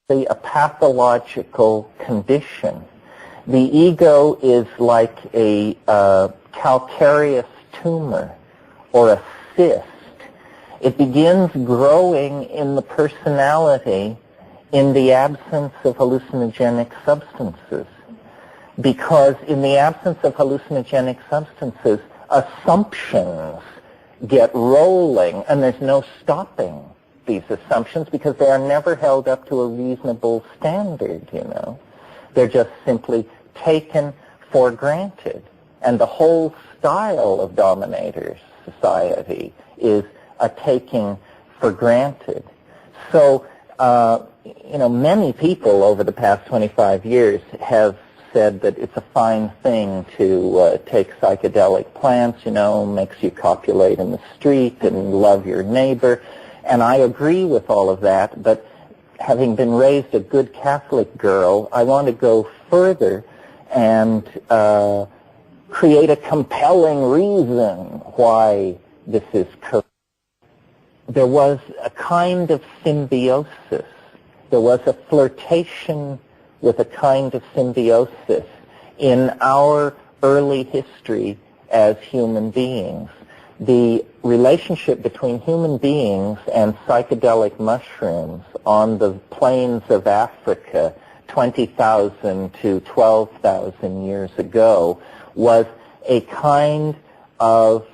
a pathological condition. The ego is like a calcareous tumor or a cyst. It begins growing in the personality in the absence of hallucinogenic substances. Because in the absence of hallucinogenic substances, assumptions get rolling, and there's no stopping these assumptions because they are never held up to a reasonable standard, you know. They're just simply taken for granted. And the whole style of dominator society is a taking for granted. So, you know, many people over the past 25 years have said that it's a fine thing to take psychedelic plants, you know, makes you copulate in the street and love your neighbor. And I agree with all of that, but having been raised a good Catholic girl, I want to go further and create a compelling reason why this is correct. There was a kind of symbiosis. There was a flirtation with a kind of symbiosis in our early history as human beings. The relationship between human beings and psychedelic mushrooms on the plains of Africa 20,000 to 12,000 years ago was a kind of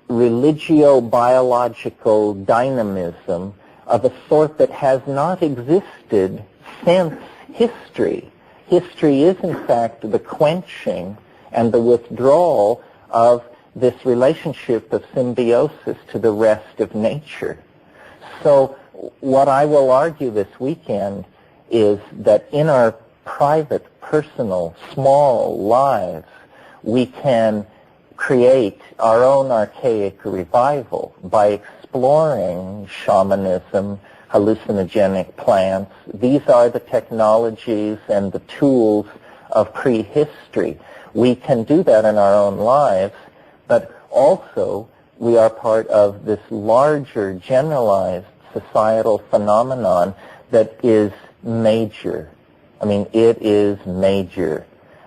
religio-biological dynamism of a sort that has not existed since history. History is, in fact, the quenching and the withdrawal of this relationship of symbiosis to the rest of nature. So what I will argue this weekend is that in our private, personal, small lives, we can create our own archaic revival by exploring shamanism, hallucinogenic plants. These are the technologies and the tools of prehistory. We can do that in our own lives, but also we are part of this larger, generalized societal phenomenon that is major. I mean, it is major,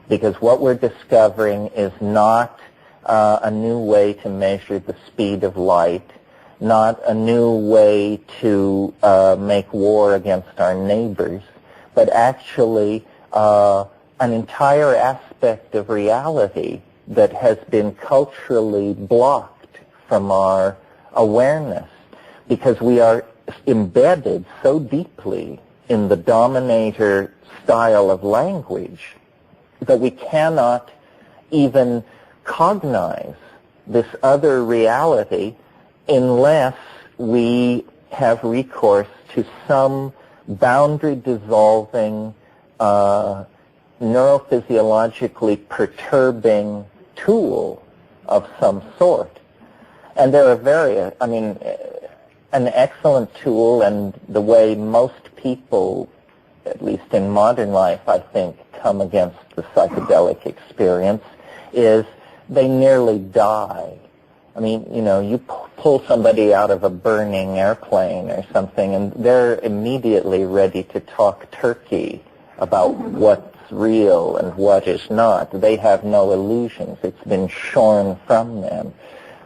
because what we're discovering is not a new way to measure the speed of light, not a new way to make war against our neighbors, but actually an entire aspect of reality that has been culturally blocked from our awareness, because we are embedded so deeply in the dominator style of language that we cannot even cognize this other reality unless we have recourse to some boundary-dissolving, neurophysiologically perturbing tool of some sort. And there are various, I mean, an excellent tool, and the way most people, at least in modern life, I think, come against the psychedelic experience is they nearly die. I mean, you know, you pull somebody out of a burning airplane or something, and they're immediately ready to talk turkey about what's real and what is not. They have no illusions. It's been shorn from them.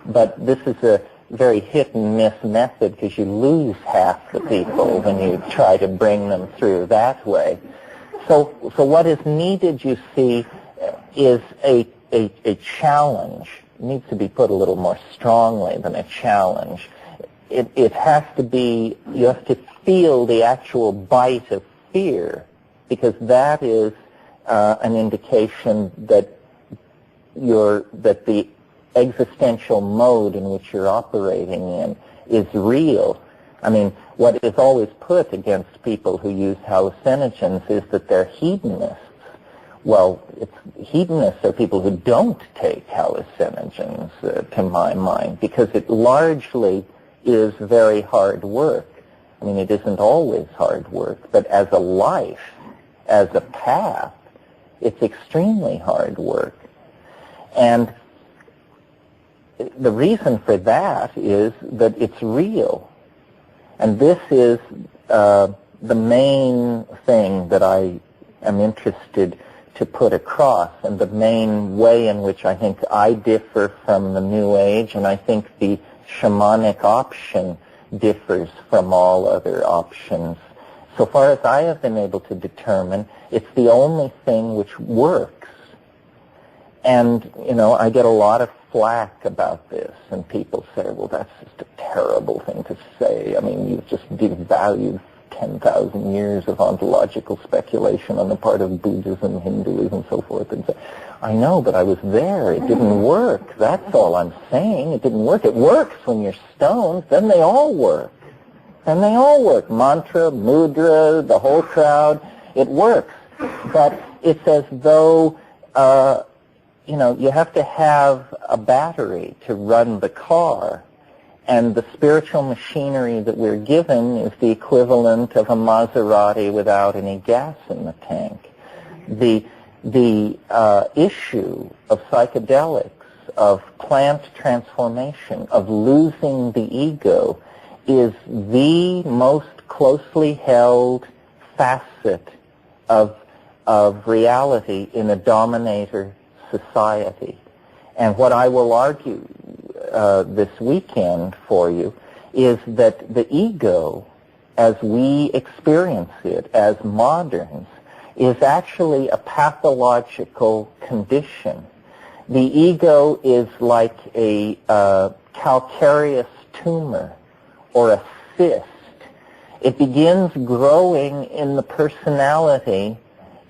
But this is a very hit-and-miss method, because you lose half the people when you try to bring them through that way. So what is needed, you see, is a challenge. It needs to be put a little more strongly than a challenge. It has to be, you have to feel the actual bite of fear, because that is an indication that the existential mode in which you're operating in is real. I mean, what is always put against people who use hallucinogens is that they're hedonists. Well, hedonists are people who don't take hallucinogens, to my mind, because it largely is very hard work. I mean, it isn't always hard work, but as a life, as a path, it's extremely hard work. And the reason for that is that it's real. And this is the main thing that I am interested to put across, and the main way in which I think I differ from the New Age, and I think the shamanic option differs from all other options. So far as I have been able to determine, it's the only thing which works. And, you know, I get a lot of flack about this, and people say, well, that's just a terrible thing to say. I mean, you've just devalued 10,000 years of ontological speculation on the part of Buddhism, Hinduism, and so forth. And so, I know, but I was there. It didn't work. That's all I'm saying. It didn't work. It works when you're stoned. Then they all work. Then they all work. Mantra, mudra, the whole crowd. It works. But it's as though, you know, you have to have a battery to run the car. And the spiritual machinery that we're given is the equivalent of a Maserati without any gas in the tank. The issue of psychedelics, of plant transformation, of losing the ego, is the most closely held facet of reality in a dominator society. And what I will argue this weekend for you is that the ego, as we experience it as moderns, is actually a pathological condition. The ego is like a calcareous tumor or a cyst. It begins growing in the personality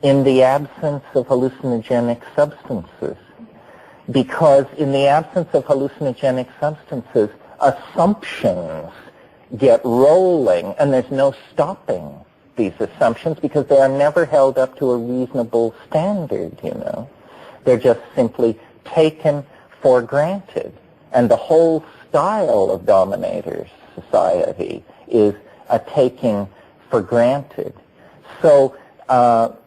in the absence of hallucinogenic substances. Because in the absence of hallucinogenic substances, assumptions get rolling, and there's no stopping these assumptions because they are never held up to a reasonable standard, you know. They're just simply taken for granted. And the whole style of dominators society is a taking for granted. So,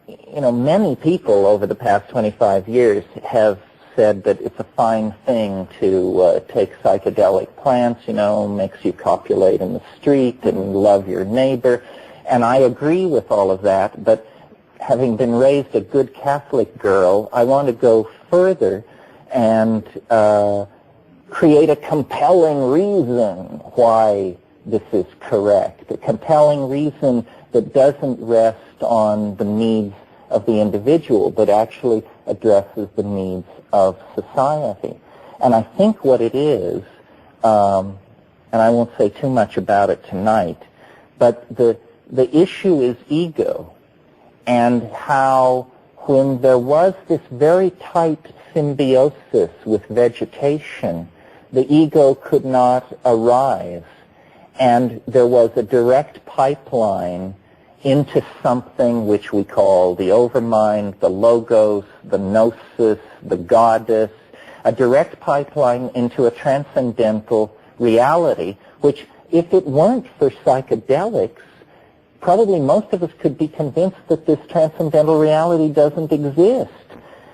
you know, many people over the past 25 years have said that it's a fine thing to take psychedelic plants, you know, makes you copulate in the street and love your neighbor. And I agree with all of that, but having been raised a good Catholic girl, I want to go further and create a compelling reason why this is correct, a compelling reason that doesn't rest on the needs of the individual, but actually addresses the needs of society. And I think what it is, and I won't say too much about it tonight, but the issue is ego, and how when there was this very tight symbiosis with vegetation, the ego could not arise, and there was a direct pipeline into something which we call the overmind, the logos, the gnosis, the goddess, a direct pipeline into a transcendental reality, which if it weren't for psychedelics, probably most of us could be convinced that this transcendental reality doesn't exist.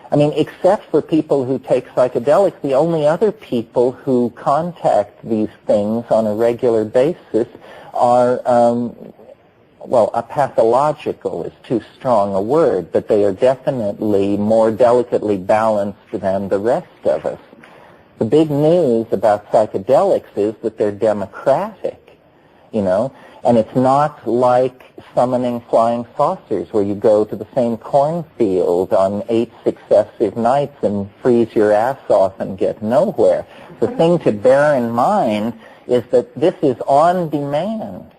I mean, except for people who take psychedelics, the only other people who contact these things on a regular basis are, well, a pathological is too strong a word, but they are definitely more delicately balanced than the rest of us. The big news about psychedelics is that they're democratic, you know, and it's not like summoning flying saucers where you go to the same cornfield on 8 successive nights and freeze your ass off and get nowhere. The thing to bear in mind is that this is on demand,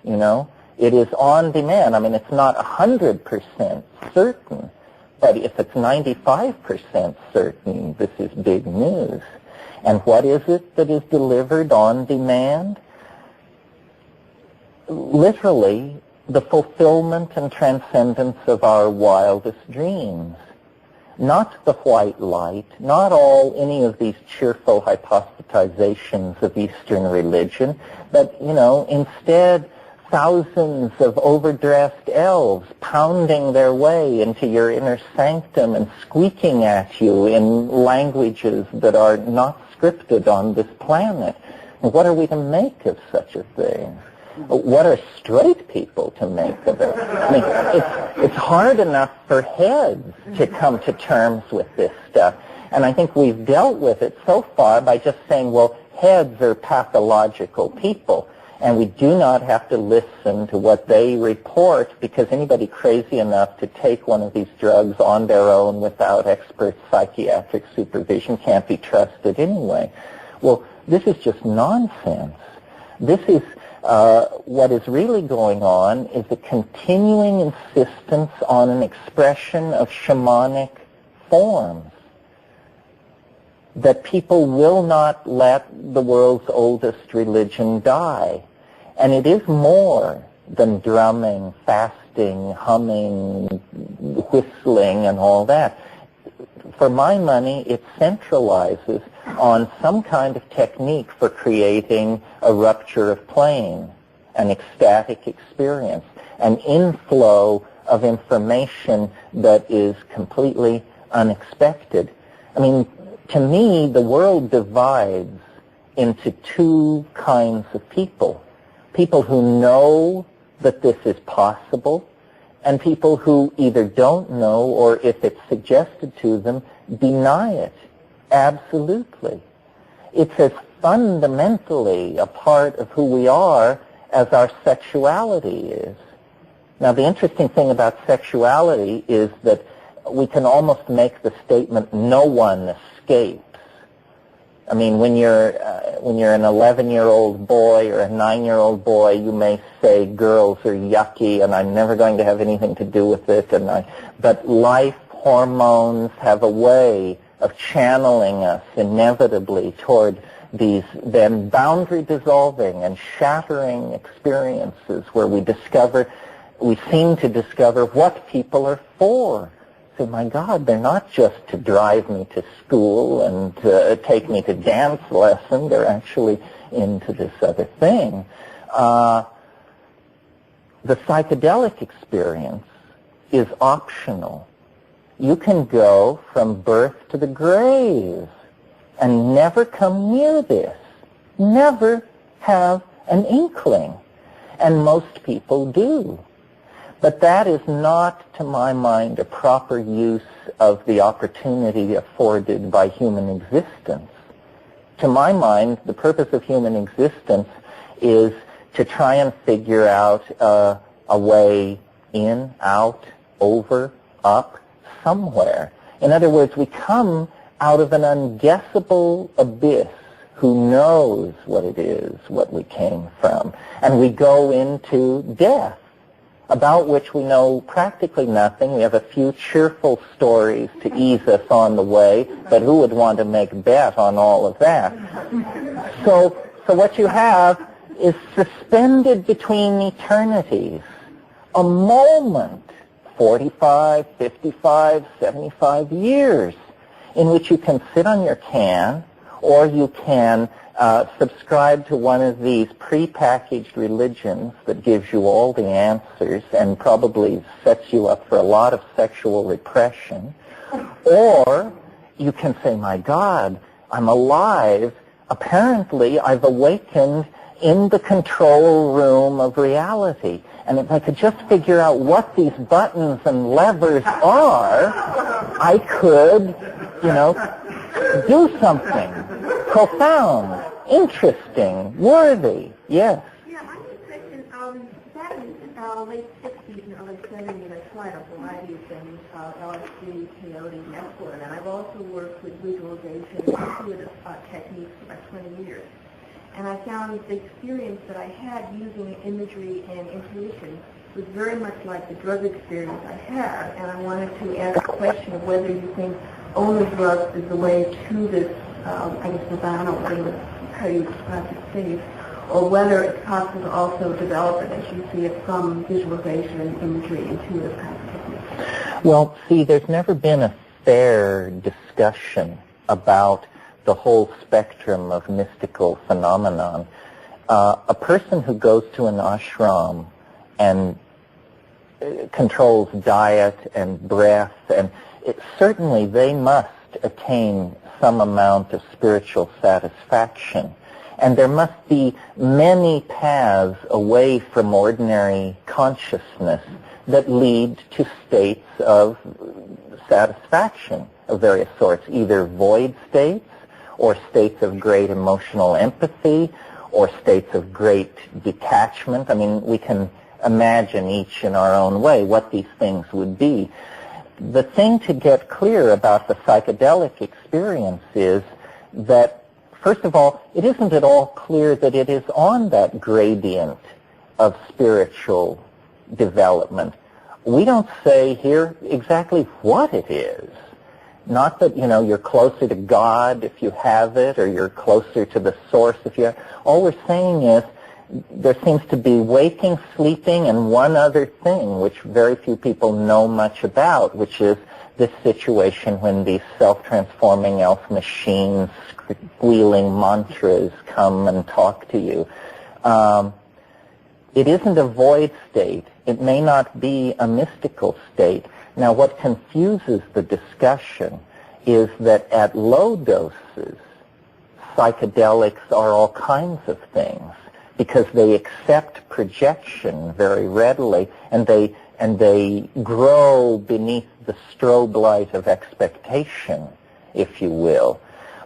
you know. It is on demand. I mean, it's not 100% certain, but if it's 95% certain, this is big news. And what is it that is delivered on demand? Literally, the fulfillment and transcendence of our wildest dreams. Not the white light, not any of these cheerful hypothetizations of Eastern religion, but, you know, instead thousands of overdressed elves pounding their way into your inner sanctum and squeaking at you in languages that are not scripted on this planet. And what are we to make of such a thing? What are straight people to make of it? I mean, it's hard enough for heads to come to terms with this stuff. And I think we've dealt with it so far by just saying, well, heads are pathological people, and we do not have to listen to what they report, because anybody crazy enough to take one of these drugs on their own without expert psychiatric supervision can't be trusted anyway. Well, this is just nonsense. This is what is really going on is a continuing insistence on an expression of shamanic forms, that people will not let the world's oldest religion die. And it is more than drumming, fasting, humming, whistling, and all that. For my money, it centralizes on some kind of technique for creating a rupture of plane, an ecstatic experience, an inflow of information that is completely unexpected. I mean, to me, the world divides into two kinds of people. People who know that this is possible, and people who either don't know, or if it's suggested to them, deny it. Absolutely. It's as fundamentally a part of who we are as our sexuality is. Now, the interesting thing about sexuality is that we can almost make the statement, no one escapes. I mean, when you're an 11-year-old boy or a 9-year-old boy, you may say girls are yucky and I'm never going to have anything to do with it. But life hormones have a way of channeling us inevitably toward these then boundary dissolving and shattering experiences where we seem to discover what people are for. So, my God, they're not just to drive me to school and take me to dance lesson. They're actually into this other thing. The psychedelic experience is optional. You can go from birth to the grave and never come near this, never have an inkling. And most people do. But that is not, to my mind, a proper use of the opportunity afforded by human existence. To my mind, the purpose of human existence is to try and figure out a way in, out, over, up, somewhere. In other words, we come out of an unguessable abyss. Who knows what it is, what we came from. And we go into death, about which we know practically nothing. We have a few cheerful stories to ease us on the way, but who would want to make bet on all of that? So what you have is suspended between eternities, a moment, 45, 55, 75 years, in which you can sit on your can, or you can subscribe to one of these prepackaged religions that gives you all the answers and probably sets you up for a lot of sexual repression. Or you can say, my God, I'm alive. Apparently, I've awakened in the control room of reality. And if I could just figure out what these buttons and levers are, I could, do something profound, interesting, worthy. Yes. Yeah, I have a question. Back in the late 60s and early 70s, I tried a variety of things, LSD, peyote, mescaline, and I've also worked with visualization and intuitive techniques for about 20 years. And I found the experience that I had using imagery and intuition was very much like the drug experience I had, and I wanted to ask the question of whether you think only drugs is the way to this, nirvana, or how you describe the state, or whether it's possible to also develop it as you see it from visualization and imagery, intuitive kind of techniques. Well, see, there's never been a fair discussion about the whole spectrum of mystical phenomenon. A person who goes to an ashram and controls diet and breath, and certainly they must attain some amount of spiritual satisfaction. And there must be many paths away from ordinary consciousness that lead to states of satisfaction of various sorts, either void states or states of great emotional empathy or states of great detachment. I mean, we can imagine each in our own way what these things would be. The thing to get clear about the psychedelic experience is that, first of all, it isn't at all clear that it is on that gradient of spiritual development. We don't say here exactly what it is. Not that, you're closer to God if you have it, or you're closer to the source if you have. All we're saying is there seems to be waking, sleeping, and one other thing which very few people know much about, which is this situation when these self-transforming elf machines, squealing mantras come and talk to you. It isn't a void state. It may not be a mystical state. Now, what confuses the discussion is that at low doses, psychedelics are all kinds of things because they accept projection very readily, and they grow beneath the strobe light of expectation, if you will.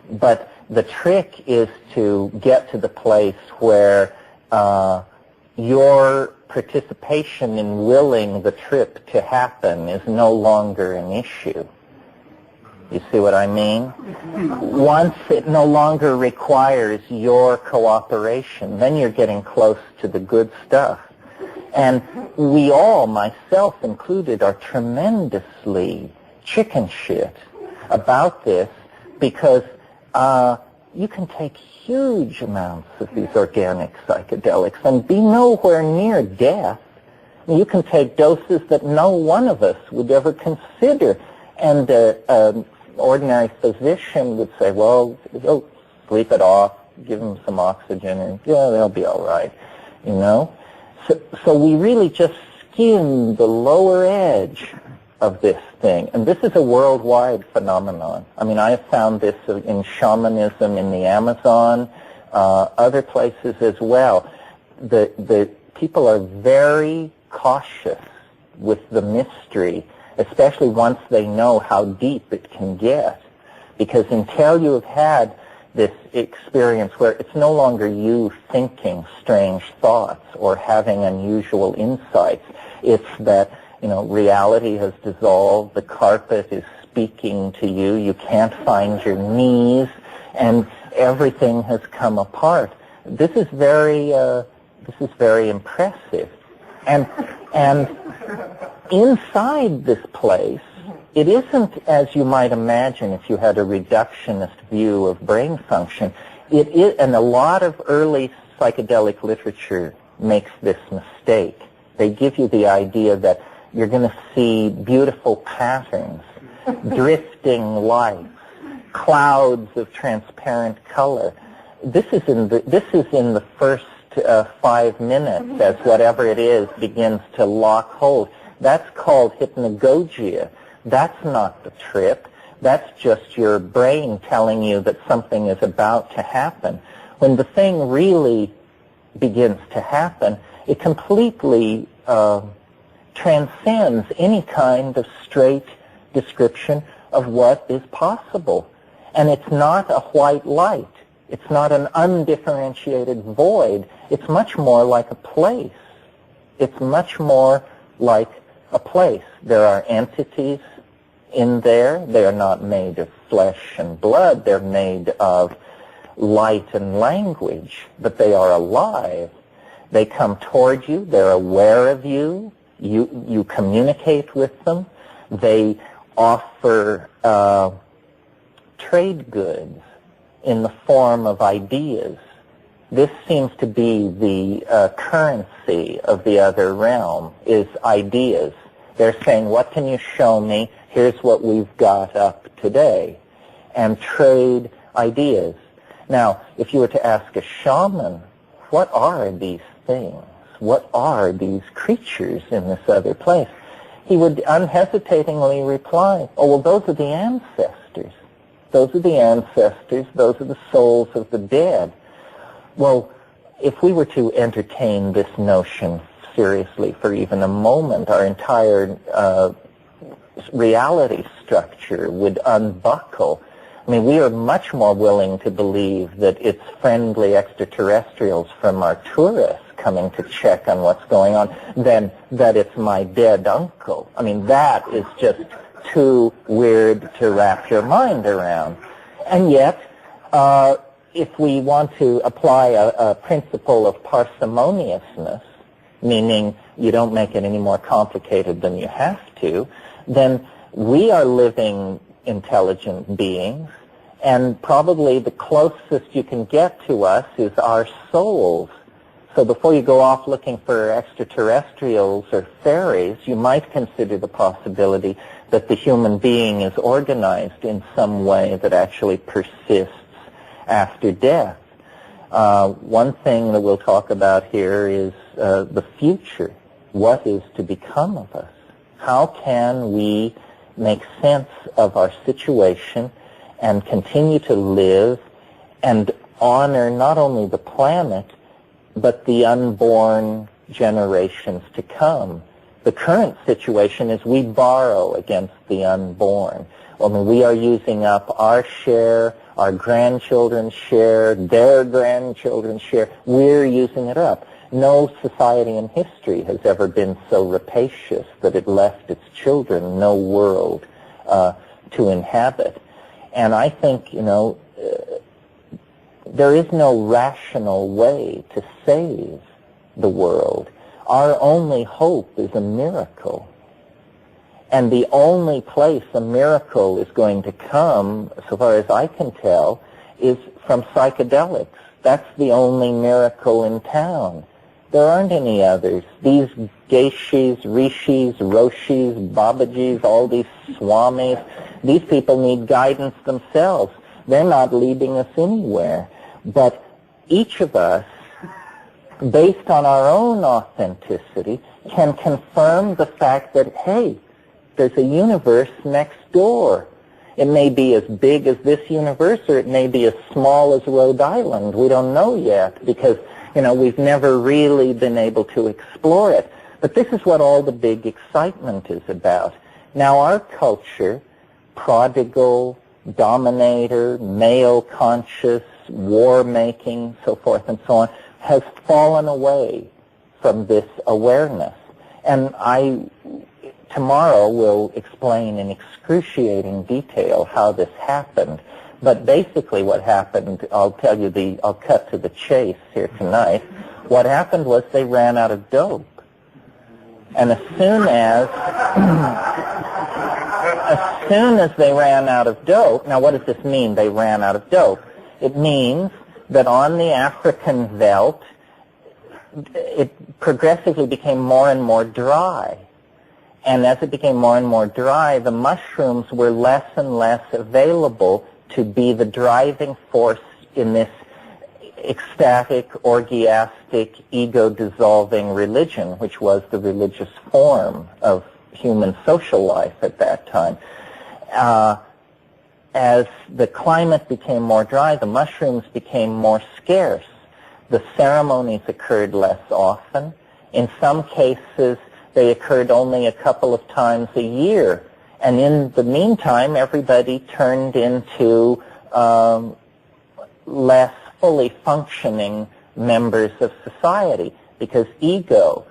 But the trick is to get to the place where your participation in willing the trip to happen is no longer an issue. You see what I mean? Once it no longer requires your cooperation, then you're getting close to the good stuff. And we all, myself included, are tremendously chicken shit about this because you can take huge amounts of these organic psychedelics and be nowhere near death. You can take doses that no one of us would ever consider. And an ordinary physician would say, well, sleep it off, give them some oxygen, and yeah, they'll be all right, So we really just skim the lower edge of this thing. And this is a worldwide phenomenon. I mean, I have found this in shamanism in the Amazon, other places as well. The people are very cautious with the mystery, especially once they know how deep it can get. Because until you have had this experience where it's no longer you thinking strange thoughts or having unusual insights, it's that reality has dissolved, the carpet is speaking to you, you can't find your knees, and everything has come apart. This is very impressive. And inside this place, it isn't as you might imagine if you had a reductionist view of brain function. It is, and a lot of early psychedelic literature makes this mistake. They give you the idea that you're going to see beautiful patterns, drifting lights, clouds of transparent color. This is in the first 5 minutes as whatever it is begins to lock hold. That's called hypnagogia. That's not the trip. That's just your brain telling you that something is about to happen. When the thing really begins to happen, it completely transcends any kind of straight description of what is possible. And it's not a white light. It's not an undifferentiated void. It's much more like a place. It's much more like a place. There are entities in there. They are not made of flesh and blood. They're made of light and language, but they are alive. They come toward you. They're aware of you. You communicate with them. They offer trade goods in the form of ideas. This seems to be the currency of the other realm, is ideas. They're saying, what can you show me? Here's what we've got up today. And trade ideas. Now, if you were to ask a shaman, what are these things? What are these creatures in this other place? He would unhesitatingly reply, oh, well, those are the ancestors. Those are the ancestors. Those are the souls of the dead. Well, if we were to entertain this notion seriously for even a moment, our entire reality structure would unbuckle. I mean, we are much more willing to believe that it's friendly extraterrestrials from our tourists coming to check on what's going on than that it's my dead uncle. I mean, that is just too weird to wrap your mind around. And yet, if we want to apply a principle of parsimoniousness, meaning you don't make it any more complicated than you have to, then we are living intelligent beings, and probably the closest you can get to us is our souls. So before you go off looking for extraterrestrials or fairies, you might consider the possibility that the human being is organized in some way that actually persists after death. One thing that we'll talk about here is the future. What is to become of us? How can we make sense of our situation and continue to live and honor not only the planet, but the unborn generations to come? The current situation is we borrow against the unborn. I mean, we are using up our share, our grandchildren's share, their grandchildren's share. We're using it up. No society in history has ever been so rapacious that it left its children no world to inhabit. And I think, there is no rational way to save the world. Our only hope is a miracle. And the only place a miracle is going to come, so far as I can tell, is from psychedelics. That's the only miracle in town. There aren't any others. These geishis, rishis, roshis, babajis, all these swamis, these people need guidance themselves. They're not leading us anywhere. But each of us, based on our own authenticity, can confirm the fact that, hey, there's a universe next door. It may be as big as this universe, or it may be as small as Rhode Island. We don't know yet because, we've never really been able to explore it. But this is what all the big excitement is about. Now, our culture, prodigal, dominator, male-conscious, war-making, so forth and so on, has fallen away from this awareness. And tomorrow will explain in excruciating detail how this happened. But basically what happened, I'll cut to the chase here tonight. What happened was they ran out of dope. And as soon as they ran out of dope, now what does this mean, they ran out of dope? It means that on the African veldt, it progressively became more and more dry. And as it became more and more dry, the mushrooms were less and less available to be the driving force in this ecstatic, orgiastic, ego-dissolving religion, which was the religious form of human social life at that time. As the climate became more dry, the mushrooms became more scarce. The ceremonies occurred less often. In some cases, they occurred only a couple of times a year. And in the meantime, everybody turned into less fully functioning members of society because ego,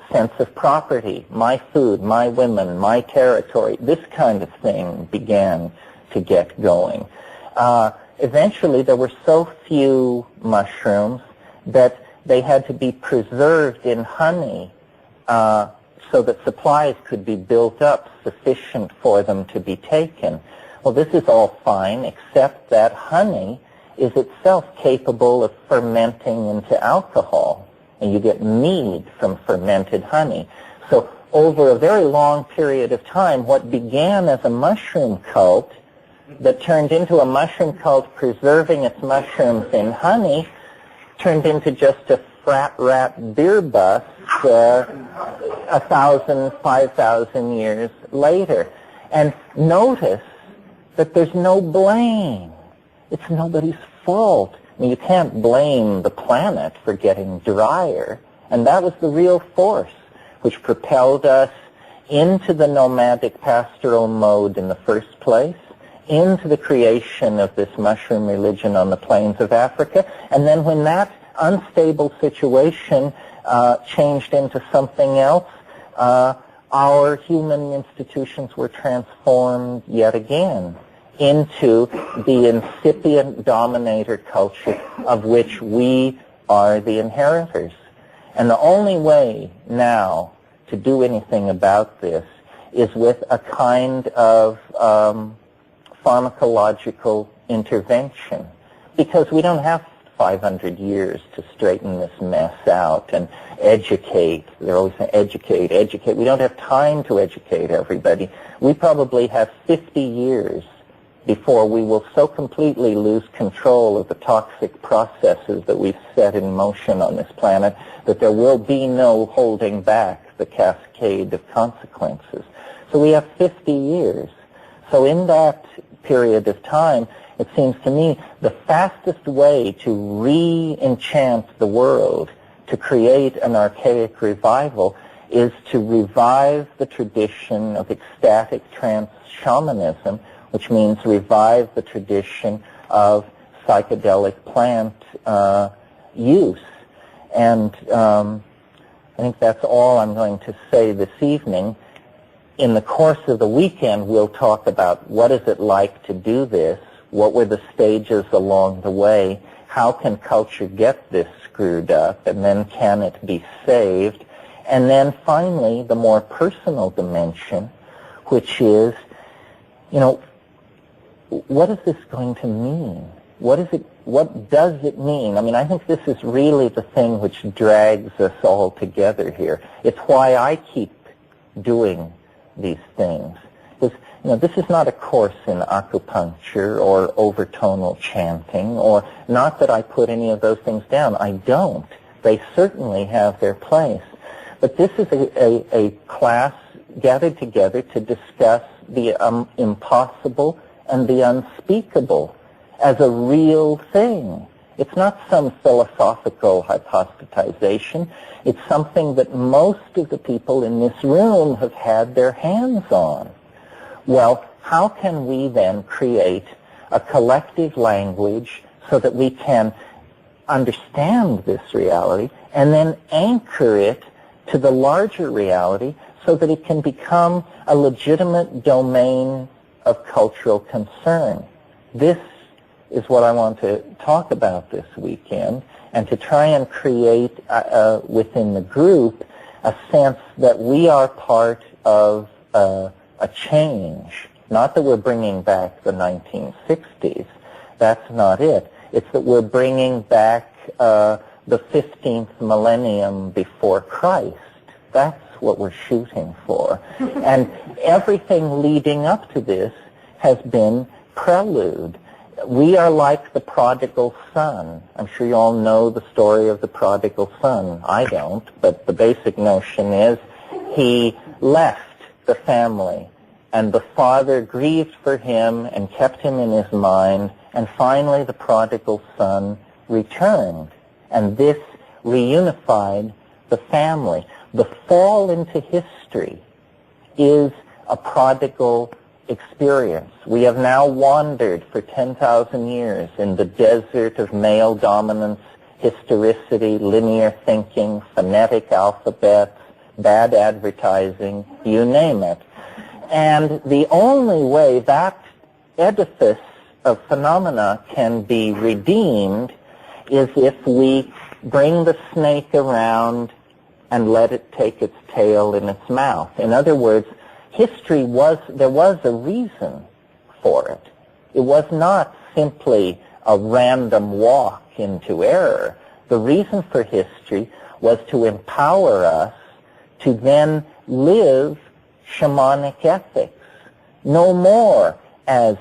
sense of property, my food, my women, my territory, this kind of thing began to get going. Eventually, there were so few mushrooms that they had to be preserved in honey so that supplies could be built up sufficient for them to be taken. Well, this is all fine, except that honey is itself capable of fermenting into alcohol, and you get mead from fermented honey. So over a very long period of time, what began as a mushroom cult that turned into a mushroom cult preserving its mushrooms in honey turned into just a frat rat beer bus 1,000, 5,000 years later. And notice that there's no blame. It's nobody's fault. I mean, you can't blame the planet for getting drier. And that was the real force which propelled us into the nomadic pastoral mode in the first place, into the creation of this mushroom religion on the plains of Africa. And then when that unstable situation changed into something else, our human institutions were transformed yet again into the incipient dominator culture of which we are the inheritors. And the only way now to do anything about this is with a kind of pharmacological intervention, because we don't have 500 years to straighten this mess out and educate. They're always saying educate, educate. We don't have time to educate everybody. We probably have 50 years before we will so completely lose control of the toxic processes that we've set in motion on this planet that there will be no holding back the cascade of consequences. So we have 50 years. So in that period of time, it seems to me the fastest way to re-enchant the world, to create an archaic revival, is to revive the tradition of ecstatic trance shamanism, which means revive the tradition of psychedelic plant use. And I think that's all I'm going to say this evening. In the course of the weekend, we'll talk about what is it like to do this, what were the stages along the way, how can culture get this screwed up, and then can it be saved? And then finally, the more personal dimension, which is, you know, what is this going to mean? What does it mean? I mean, I think this is really the thing which drags us all together here. It's why I keep doing these things. Because, you know, this is not a course in acupuncture or overtonal chanting, or not that I put any of those things down. I don't. They certainly have their place. But this is a class gathered together to discuss the impossible and the unspeakable as a real thing. It's not some philosophical hypostatization. It's something that most of the people in this room have had their hands on. Well, how can we then create a collective language so that we can understand this reality and then anchor it to the larger reality so that it can become a legitimate domain of cultural concern? This is what I want to talk about this weekend, and to try and create within the group a sense that we are part of a change. Not that we're bringing back the 1960s. That's not it. It's that we're bringing back the 15th millennium before Christ. That's what we're shooting for. And everything leading up to this has been prelude. We are like the prodigal son. I'm sure you all know the story of the prodigal son. I don't, but the basic notion is he left the family, and the father grieved for him and kept him in his mind, and finally the prodigal son returned, and this reunified the family. The fall into history is a prodigal experience. We have now wandered for 10,000 years in the desert of male dominance, historicity, linear thinking, phonetic alphabets, bad advertising, you name it. And the only way that edifice of phenomena can be redeemed is if we bring the snake around and let it take its tail in its mouth. In other words, there was a reason for it. It was not simply a random walk into error. The reason for history was to empower us to then live shamanic ethics, no more as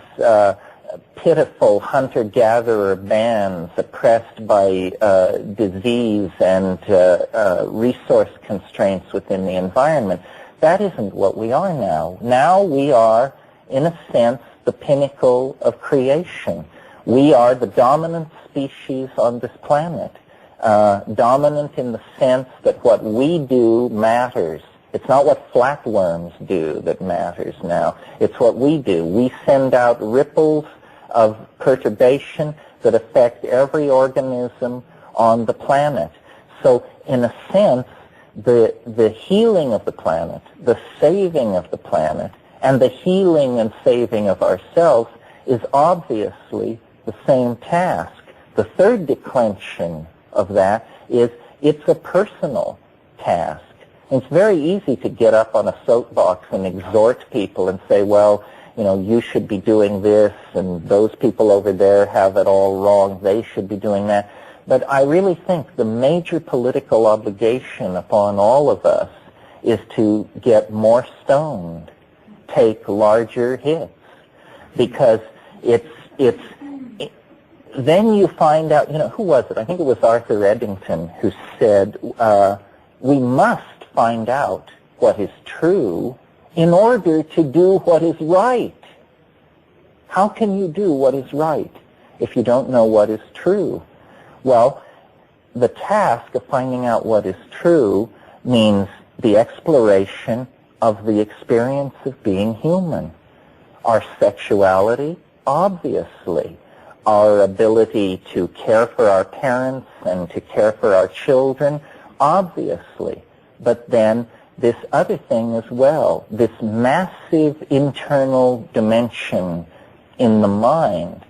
pitiful hunter-gatherer bands oppressed by disease and resource constraints within the environment. That isn't what we are now. Now we are, in a sense, the pinnacle of creation. We are the dominant species on this planet. Dominant in the sense that what we do matters. It's not what flatworms do that matters now. It's what we do. We send out ripples of perturbation that affect every organism on the planet. So in a sense, the healing of the planet, the saving of the planet, and the healing and saving of ourselves is obviously the same task. The third declension of that is it's a personal task. It's very easy to get up on a soapbox and exhort people and say, well, you know, you should be doing this, and those people over there have it all wrong. They should be doing that. But I really think the major political obligation upon all of us is to get more stoned, take larger hits, because then you find out, you know, who was it? I think it was Arthur Eddington who said, we must find out what is true in order to do what is right. How can you do what is right if you don't know what is true? Well, the task of finding out what is true means the exploration of the experience of being human. Our sexuality, obviously. Our ability to care for our parents and to care for our children, obviously. But then this other thing as well, this massive internal dimension in the mind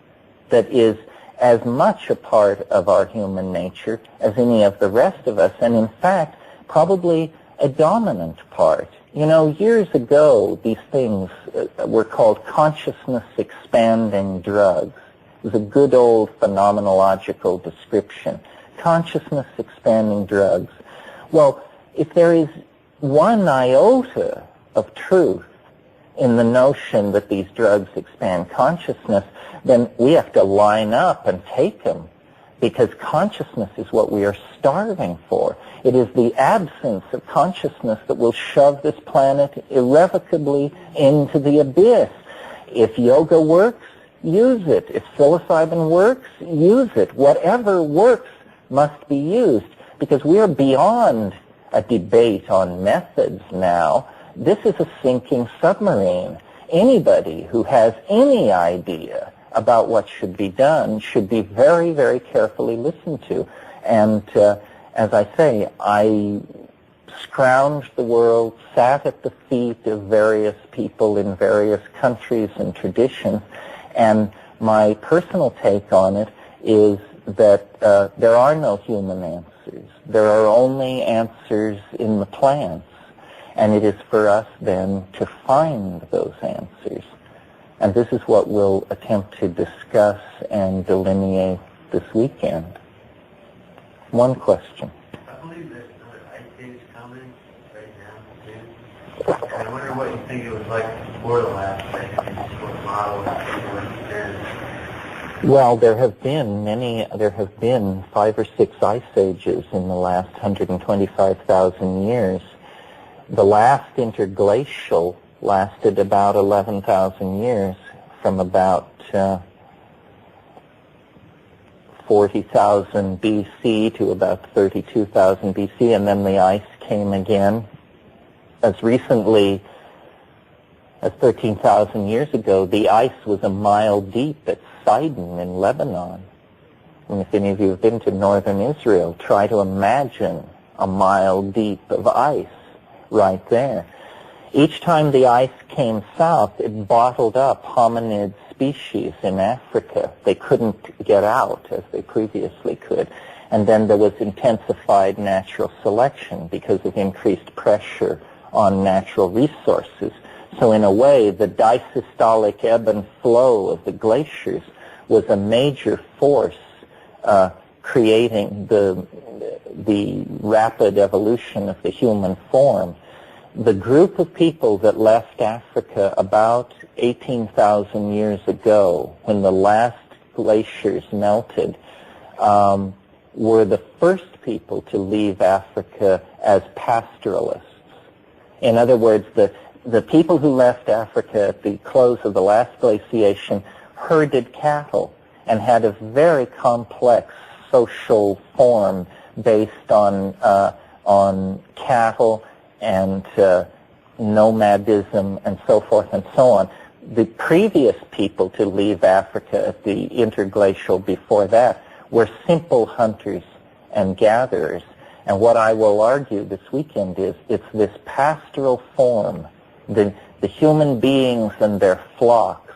that is as much a part of our human nature as any of the rest of us, and in fact, probably a dominant part. You know, years ago, these things were called consciousness expanding drugs. It was a good old phenomenological description. Consciousness expanding drugs. Well, if there is one iota of truth in the notion that these drugs expand consciousness, then we have to line up and take them, because consciousness is what we are starving for. It is the absence of consciousness that will shove this planet irrevocably into the abyss. If yoga works, use it. If psilocybin works, use it. Whatever works must be used, because we are beyond a debate on methods now. This is a sinking submarine. Anybody who has any idea about what should be done should be very, very carefully listened to. And as I say, I scrounged the world, sat at the feet of various people in various countries and traditions, and my personal take on it is that there are no human answers. There are only answers in the plants, and it is for us then to find those answers. And this is what we'll attempt to discuss and delineate this weekend. One question. I believe there's another ice age coming right now, too. And I wonder what you think it was like before the last second model and Well, there have been 5 or 6 ice ages in the last 125,000 years. The last interglacial lasted about 11,000 years, from about 40,000 BC to about 32,000 BC, and then the ice came again. As recently as 13,000 years ago, the ice was a mile deep at Sidon in Lebanon. And if any of you have been to northern Israel, try to imagine a mile deep of ice right there. Each time the ice came south, it bottled up hominid species in Africa. They couldn't get out as they previously could. And then there was intensified natural selection because of increased pressure on natural resources. So in a way, the disystolic ebb and flow of the glaciers was a major force creating the rapid evolution of the human form. The group of people that left Africa about 18,000 years ago, when the last glaciers melted, were the first people to leave Africa as pastoralists. In other words, the people who left Africa at the close of the last glaciation herded cattle, and had a very complex social form based on cattle and nomadism and so forth and so on. The previous people to leave Africa at the interglacial before that were simple hunters and gatherers. And what I will argue this weekend is it's this pastoral form, the human beings and their flocks,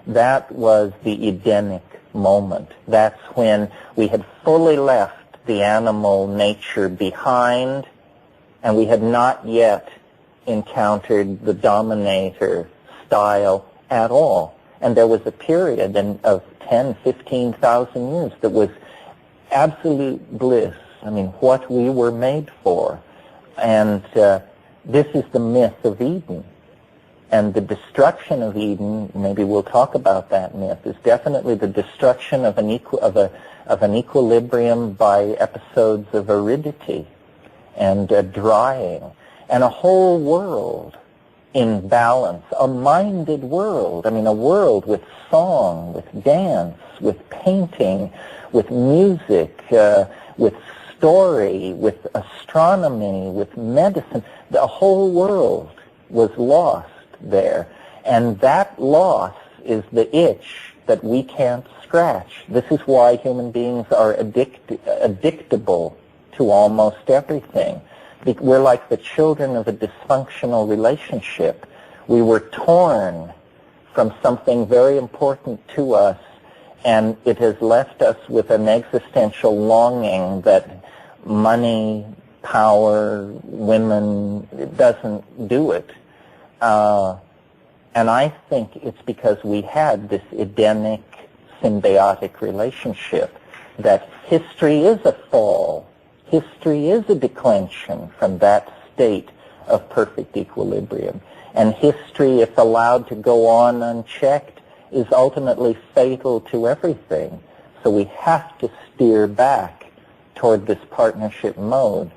that was the Edenic moment. That's when we had fully left the animal nature behind, and we had not yet encountered the dominator style at all. And there was a period of 10, 15,000 years that was absolute bliss. I mean, what we were made for. And this is the myth of Eden. And the destruction of Eden, maybe we'll talk about that myth, is definitely the destruction of an equilibrium by episodes of aridity and drying, and a whole world in balance, a minded world. I mean, a world with song, with dance, with painting, with music, with story, with astronomy, with medicine. The whole world was lost there. And that loss is the itch that we can't scratch. This is why human beings are addictable to almost everything. We're like the children of a dysfunctional relationship. We were torn from something very important to us, and it has left us with an existential longing that money, power, women, it doesn't do it. And I think it's because we had this Edenic symbiotic relationship, that history is a fall. History is a declension from that state of perfect equilibrium. And history, if allowed to go on unchecked, is ultimately fatal to everything. So we have to steer back toward this partnership mode.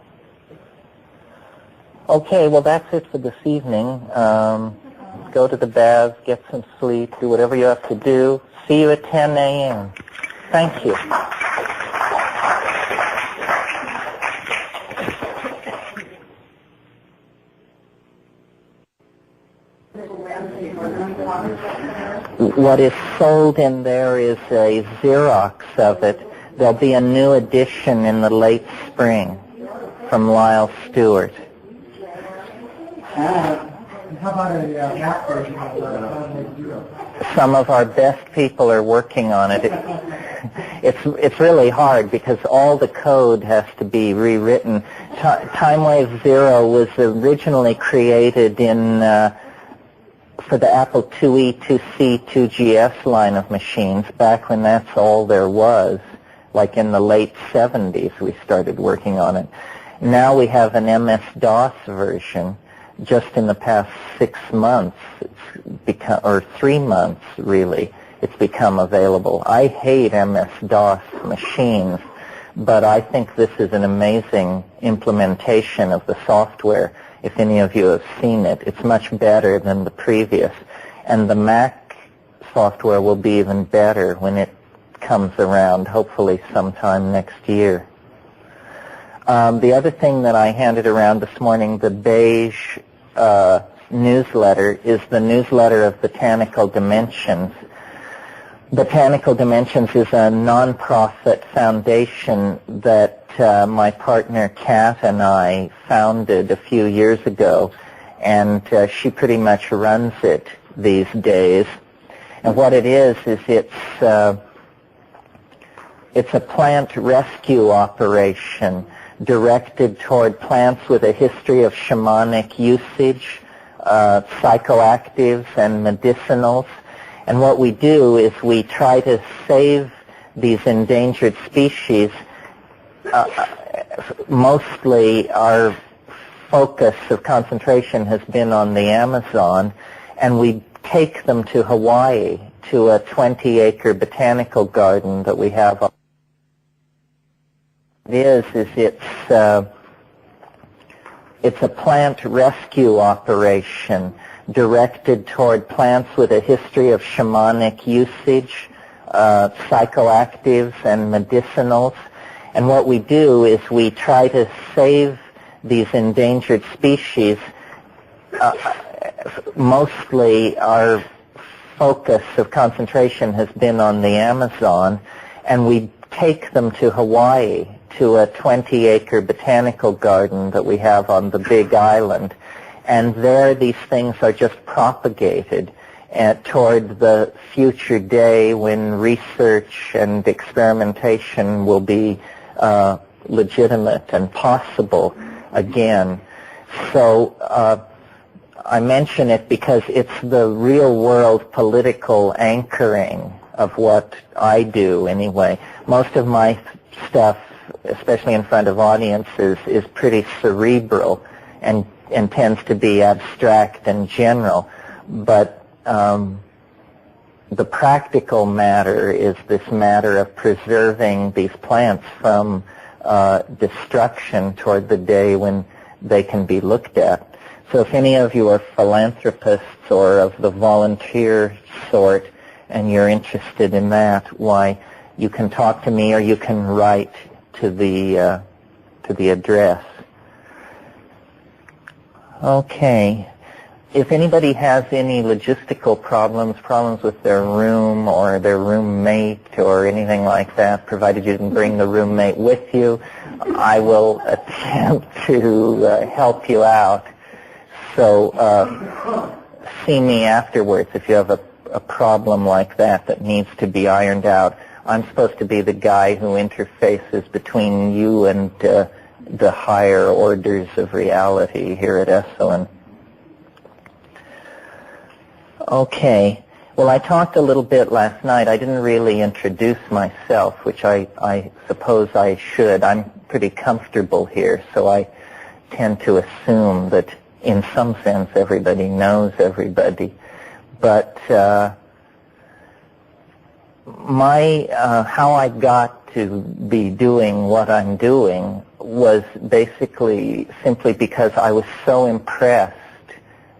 Okay, well that's it for this evening. Go to the baths, get some sleep, do whatever you have to do. See you at 10 a.m. Thank you. What is sold in there is a Xerox of it. There'll be a new edition in the late spring from Lyle Stewart. How about a map version of Some of our best people are working on it. It's really hard because all the code has to be rewritten. Timewave Zero was originally created in for the Apple IIe, 2C, 2GS line of machines, back when that's all there was. Like in the late 70s we started working on it. Now we have an MS-DOS version. Just in the past 6 months, it's become, or 3 months really, it's become available. I hate MS-DOS machines, but I think this is an amazing implementation of the software. If any of you have seen it, it's much better than the previous. And the Mac software will be even better when it comes around, hopefully sometime next year. The other thing that I handed around this morning, the beige newsletter, is the newsletter of Botanical Dimensions. Botanical Dimensions is a non-profit foundation that my partner Kat and I founded a few years ago, and she pretty much runs it these days. And what it is it's a plant rescue operation directed toward plants with a history of shamanic usage, psychoactives and medicinals. And what we do is we try to save these endangered species. Mostly our focus of concentration has been on the Amazon, and we take them to Hawaii, to a 20-acre botanical garden that we have. It's a plant rescue operation directed toward plants with a history of shamanic usage, psychoactives and medicinals. And what we do is we try to save these endangered species. Mostly our focus of concentration has been on the Amazon, and we take them to Hawaii, to a 20-acre botanical garden that we have on the Big Island. And there these things are just propagated toward the future day when research and experimentation will be legitimate and possible again. So I mention it because it's the real-world political anchoring of what I do anyway. Most of my stuff, especially in front of audiences, is pretty cerebral and tends to be abstract and general. But the practical matter is this matter of preserving these plants from destruction toward the day when they can be looked at. So if any of you are philanthropists or of the volunteer sort and you're interested in that, why, you can talk to me or you can write to the address. Okay. If anybody has any logistical problems with their room or their roommate or anything like that, provided you can bring the roommate with you, I will attempt to help you out. So see me afterwards if you have a problem like that needs to be ironed out. I'm supposed to be the guy who interfaces between you and the higher orders of reality here at Esalen. Okay. Well, I talked a little bit last night. I didn't really introduce myself, which I suppose I should. I'm pretty comfortable here, so I tend to assume that in some sense everybody knows everybody. But how I got to be doing what I'm doing was basically simply because I was so impressed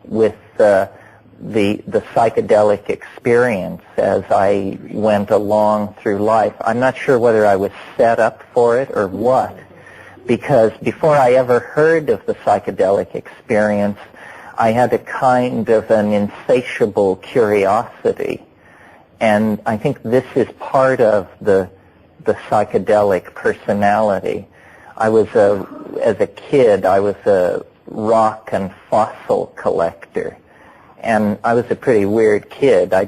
with the psychedelic experience as I went along through life. I'm not sure whether I was set up for it or what, because before I ever heard of the psychedelic experience, I had a kind of an insatiable curiosity. And I think this is part of the psychedelic personality. As a kid, I was a rock and fossil collector. And I was a pretty weird kid. I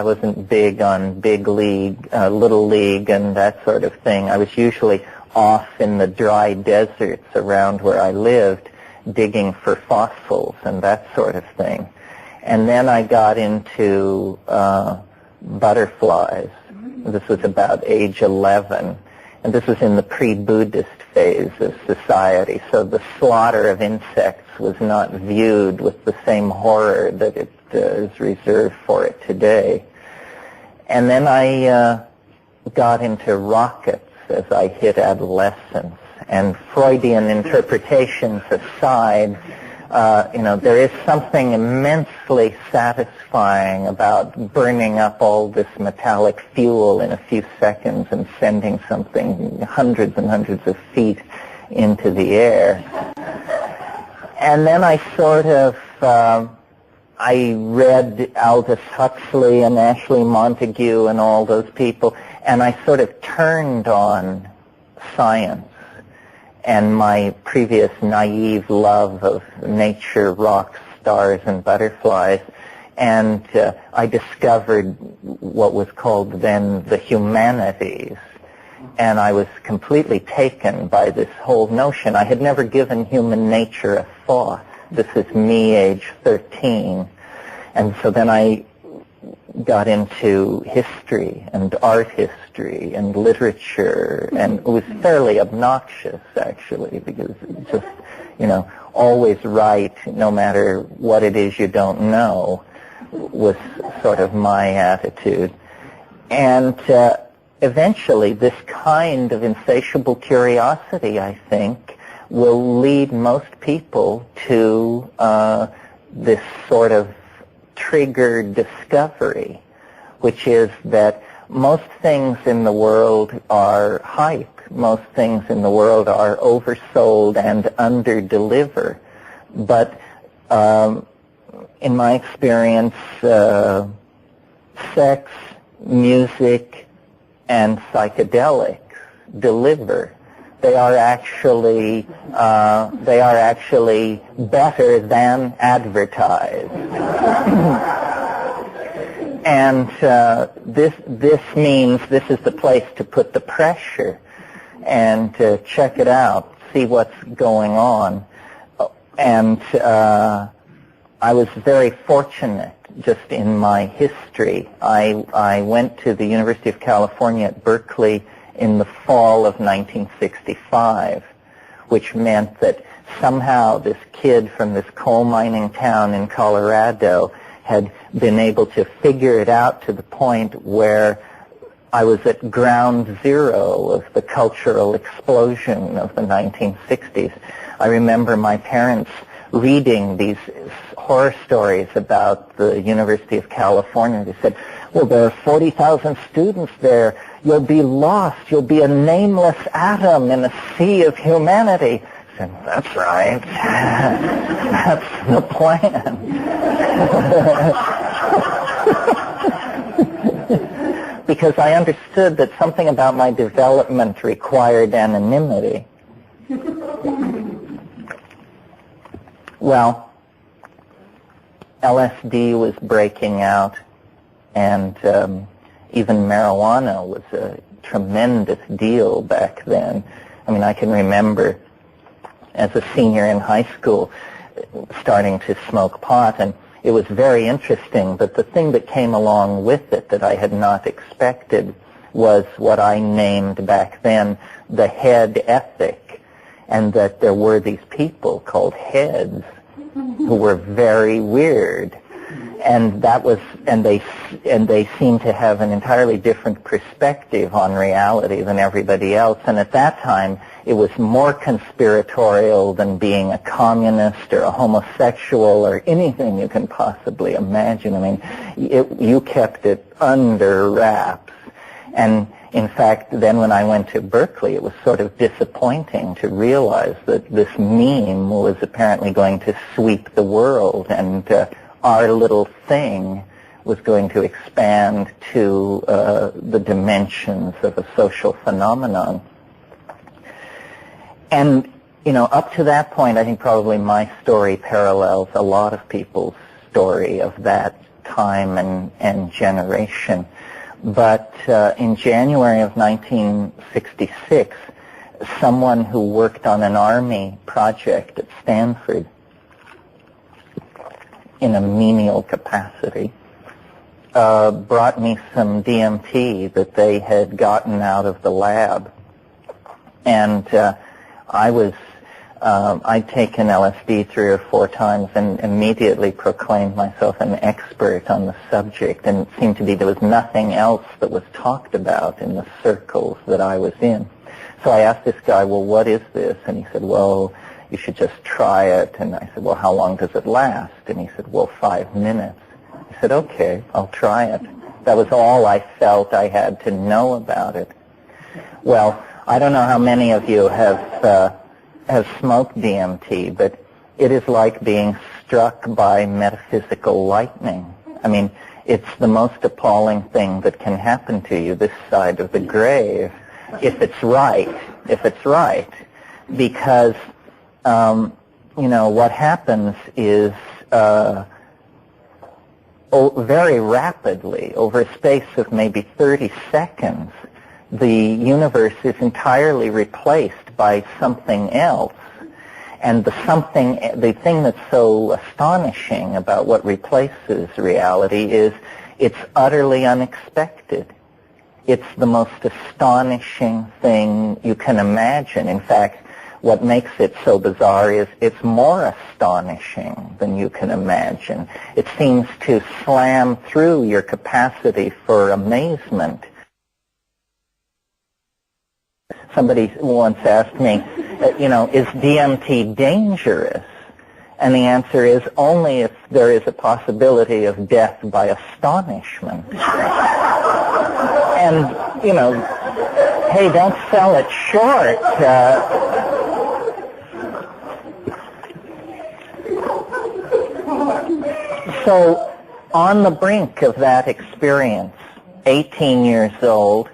wasn't big on big league, little league, and that sort of thing. I was usually off in the dry deserts around where I lived, digging for fossils and that sort of thing. And then I got into butterflies. This was about age 11. And this was in the pre-Buddhist phase of society, so the slaughter of insects was not viewed with the same horror that it is reserved for it today. And then I got into rockets as I hit adolescence. And Freudian interpretations aside, there is something immensely satisfying about burning up all this metallic fuel in a few seconds and sending something hundreds and hundreds of feet into the air. And then I I read Aldous Huxley and Ashley Montagu and all those people, and I sort of turned on science and my previous naive love of nature, rocks, stars, and butterflies. And I discovered what was called then the humanities. And I was completely taken by this whole notion. I had never given human nature a thought. This is me, age 13. And so then I got into history and art history and literature, and it was fairly obnoxious, actually, because it just, always right, no matter what it is you don't know, was sort of my attitude. And eventually this kind of insatiable curiosity, I think, will lead most people to this sort of triggered discovery, which is that most things in the world are hype. Most things in the world are oversold and under-deliver. But in my experience, sex, music, and psychedelics deliver. They are actually better than advertised. And this means this is the place to put the pressure and to check it out, see what's going on. And I was very fortunate just in my history. I went to the University of California at Berkeley in the fall of 1965, which meant that somehow this kid from this coal mining town in Colorado had been able to figure it out to the point where I was at ground zero of the cultural explosion of the 1960s. I remember my parents reading these horror stories about the University of California. They said, well, there are 40,000 students there. You'll be lost. You'll be a nameless atom in a sea of humanity. I said, that's right. That's the plan. Because I understood that something about my development required anonymity. Well, LSD was breaking out, and even marijuana was a tremendous deal back then. I mean, I can remember as a senior in high school starting to smoke pot, and it was very interesting, but the thing that came along with it that I had not expected was what I named back then the head ethic, and that there were these people called heads who were very weird, and they seemed to have an entirely different perspective on reality than everybody else. And at that time, it was more conspiratorial than being a communist or a homosexual or anything you can possibly imagine. I mean, you kept it under wraps. And in fact, then when I went to Berkeley, it was sort of disappointing to realize that this meme was apparently going to sweep the world, and our little thing was going to expand to the dimensions of a social phenomenon. And, you know, up to that point, I think probably my story parallels a lot of people's story of that time and generation. But in January of 1966, someone who worked on an Army project at Stanford in a menial capacity brought me some DMT that they had gotten out of the lab. And I'd taken LSD 3 or 4 times and immediately proclaimed myself an expert on the subject, and it seemed to be there was nothing else that was talked about in the circles that I was in. So I asked this guy, well, what is this? And he said, well, you should just try it. And I said, well, how long does it last? And he said, well, 5 minutes. I said, okay, I'll try it. That was all I felt I had to know about it. Well, I don't know how many of you have smoked DMT, but it is like being struck by metaphysical lightning. I mean, it's the most appalling thing that can happen to you this side of the grave, if it's right, because, you know, what happens is very rapidly, over a space of maybe 30 seconds, the universe is entirely replaced by something else. And the thing that's so astonishing about what replaces reality is it's utterly unexpected. It's the most astonishing thing you can imagine. In fact, what makes it so bizarre is it's more astonishing than you can imagine. It seems to slam through your capacity for amazement. Somebody once asked me, you know, is DMT dangerous? And the answer is only if there is a possibility of death by astonishment. And, hey, don't sell it short. So, on the brink of that experience, 18 years old,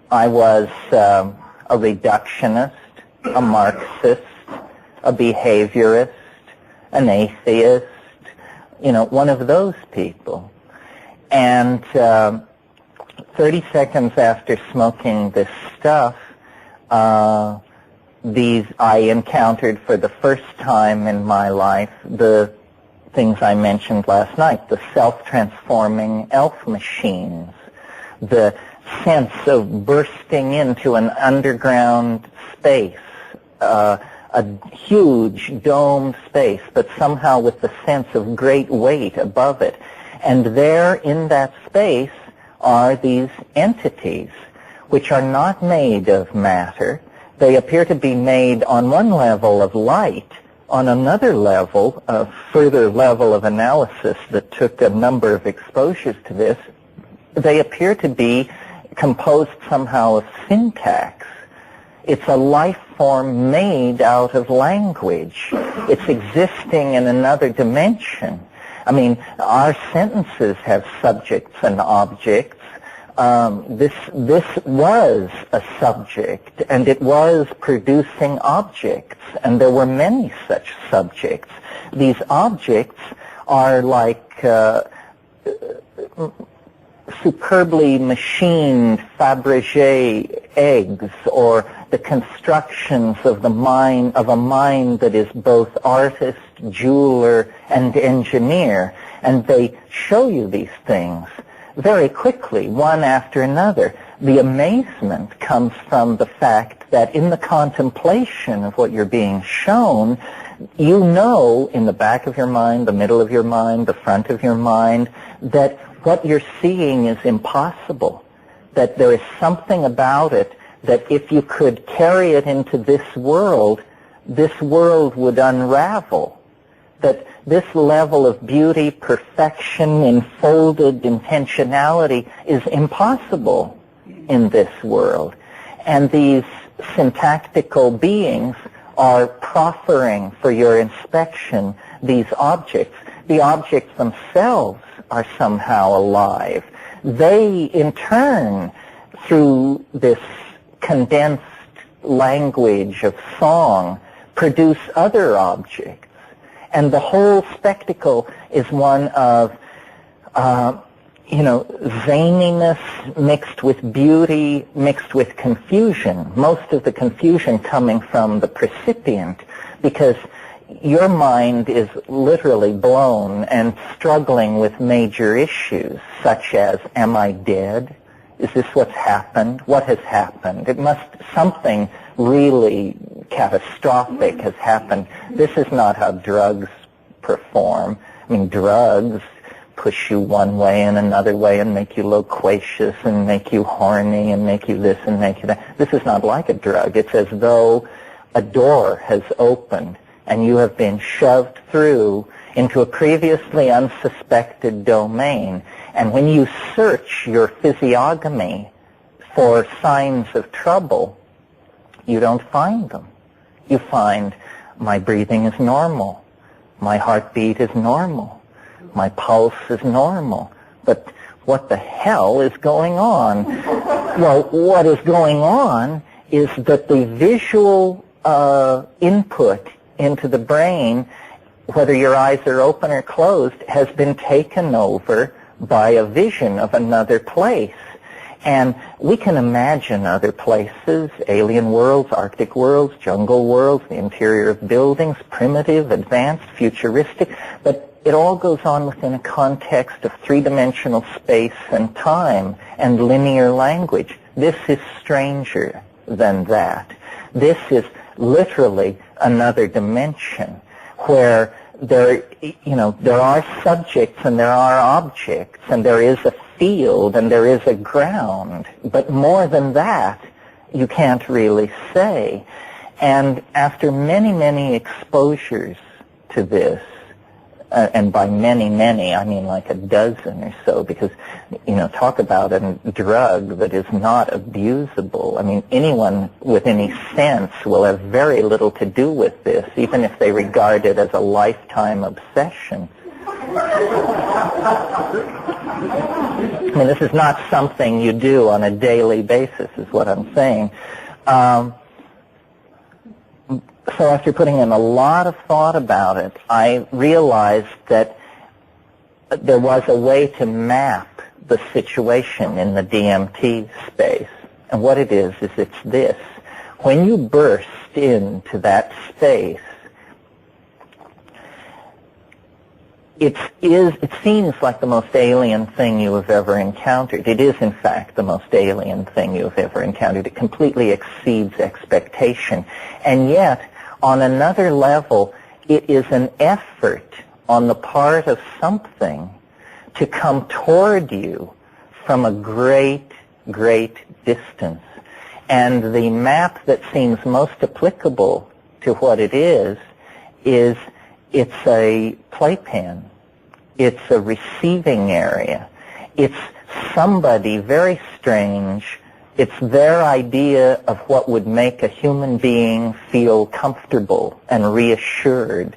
I was a reductionist, a Marxist, a behaviorist, an atheist, one of those people. And 30 seconds after smoking this stuff, I encountered for the first time in my life the things I mentioned last night, the self-transforming elf machines, the sense of bursting into an underground space, a huge domed space, but somehow with the sense of great weight above it. And there in that space are these entities, which are not made of matter. They appear to be made on one level of light, on another level, a further level of analysis that took a number of exposures to this. They appear to be composed somehow of syntax. It's a life form made out of language. It's existing in another dimension. I mean, our sentences have subjects and objects. This was a subject, and it was producing objects, and there were many such subjects. These objects are like superbly machined Fabergé eggs, or the constructions of a mind that is both artist, jeweler, and engineer. And they show you these things very quickly, one after another. The amazement comes from the fact that in the contemplation of what you're being shown, you know in the back of your mind, the middle of your mind, the front of your mind, that what you're seeing is impossible, that there is something about it that if you could carry it into this world would unravel, that this level of beauty, perfection, enfolded intentionality is impossible in this world. And these syntactical beings are proffering for your inspection these objects. The objects themselves are somehow alive. They, in turn, through this condensed language of song, produce other objects. And the whole spectacle is one of, zaniness mixed with beauty, mixed with confusion. Most of the confusion coming from the precipient, because your mind is literally blown and struggling with major issues, such as, am I dead? Is this what's happened? What has happened? Something really catastrophic has happened. This is not how drugs perform. I mean, drugs push you one way and another way and make you loquacious and make you horny and make you this and make you that. This is not like a drug. It's as though a door has opened and you have been shoved through into a previously unsuspected domain. And when you search your physiognomy for signs of trouble, you don't find them. You find my breathing is normal, my heartbeat is normal, my pulse is normal. But what the hell is going on? Well, what is going on is that the visual input into the brain, whether your eyes are open or closed, has been taken over by a vision of another place. And we can imagine other places, alien worlds, Arctic worlds, jungle worlds, the interior of buildings, primitive, advanced, futuristic, but it all goes on within a context of three-dimensional space and time and linear language. This is stranger than that. This is literally another dimension where there are subjects and there are objects and there is a field and there is a ground, but more than that you can't really say. And after many, many exposures to this, and by many, many, I mean like a dozen or so, because, talk about a drug that is not abusable. I mean, anyone with any sense will have very little to do with this, even if they regard it as a lifetime obsession. I mean, this is not something you do on a daily basis, is what I'm saying. So after putting in a lot of thought about it, I realized that there was a way to map the situation in the DMT space. And what it is it's this. When you burst into that space, it seems like the most alien thing you have ever encountered. It is, in fact, the most alien thing you have ever encountered. It completely exceeds expectation. And yet, on another level, it is an effort on the part of something to come toward you from a great, great distance. And the map that seems most applicable to what it is it's a playpen. It's a receiving area. It's somebody very strange. It's their idea of what would make a human being feel comfortable and reassured.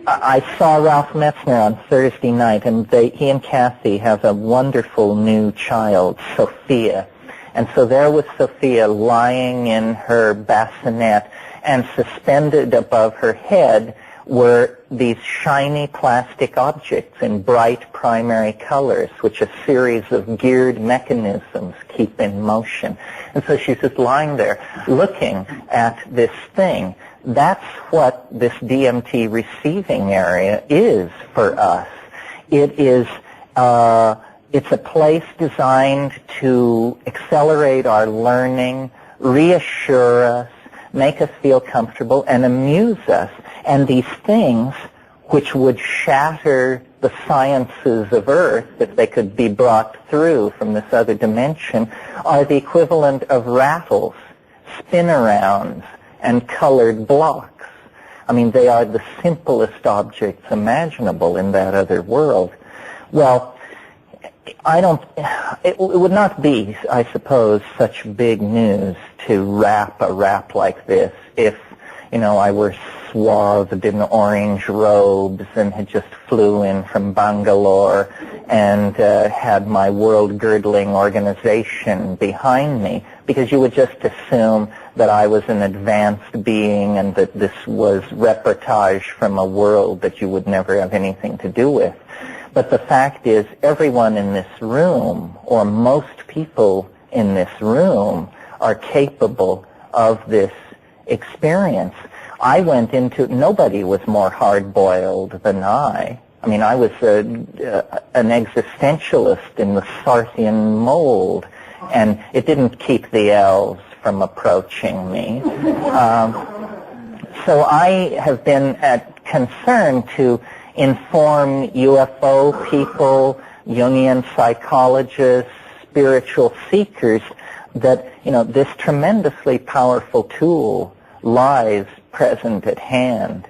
I saw Ralph Metzner on Thursday night, and he and Kathy have a wonderful new child, Sophia. And so there was Sophia lying in her bassinet, and suspended above her head were these shiny plastic objects in bright primary colors, which a series of geared mechanisms keep in motion. And so she's just lying there looking at this thing. That's what this DMT receiving area is for us. It's a place designed to accelerate our learning, reassure us, make us feel comfortable, and amuse us. And these things, which would shatter the sciences of Earth if they could be brought through from this other dimension, are the equivalent of rattles, spin-arounds, and colored blocks. I mean, they are the simplest objects imaginable in that other world. Well, it would not be, I suppose, such big news to wrap a rap like this if, I were swathed in orange robes and had just flew in from Bangalore and had my world-girdling organization behind me, because you would just assume that I was an advanced being and that this was reportage from a world that you would never have anything to do with. But the fact is, everyone in this room, or most people in this room, are capable of this experience. I went into, nobody was more hard-boiled than I. I mean, I was an existentialist in the Sarthian mold, and it didn't keep the elves from approaching me. So I have been concerned to inform UFO people, Jungian psychologists, spiritual seekers, that, this tremendously powerful tool lies present at hand.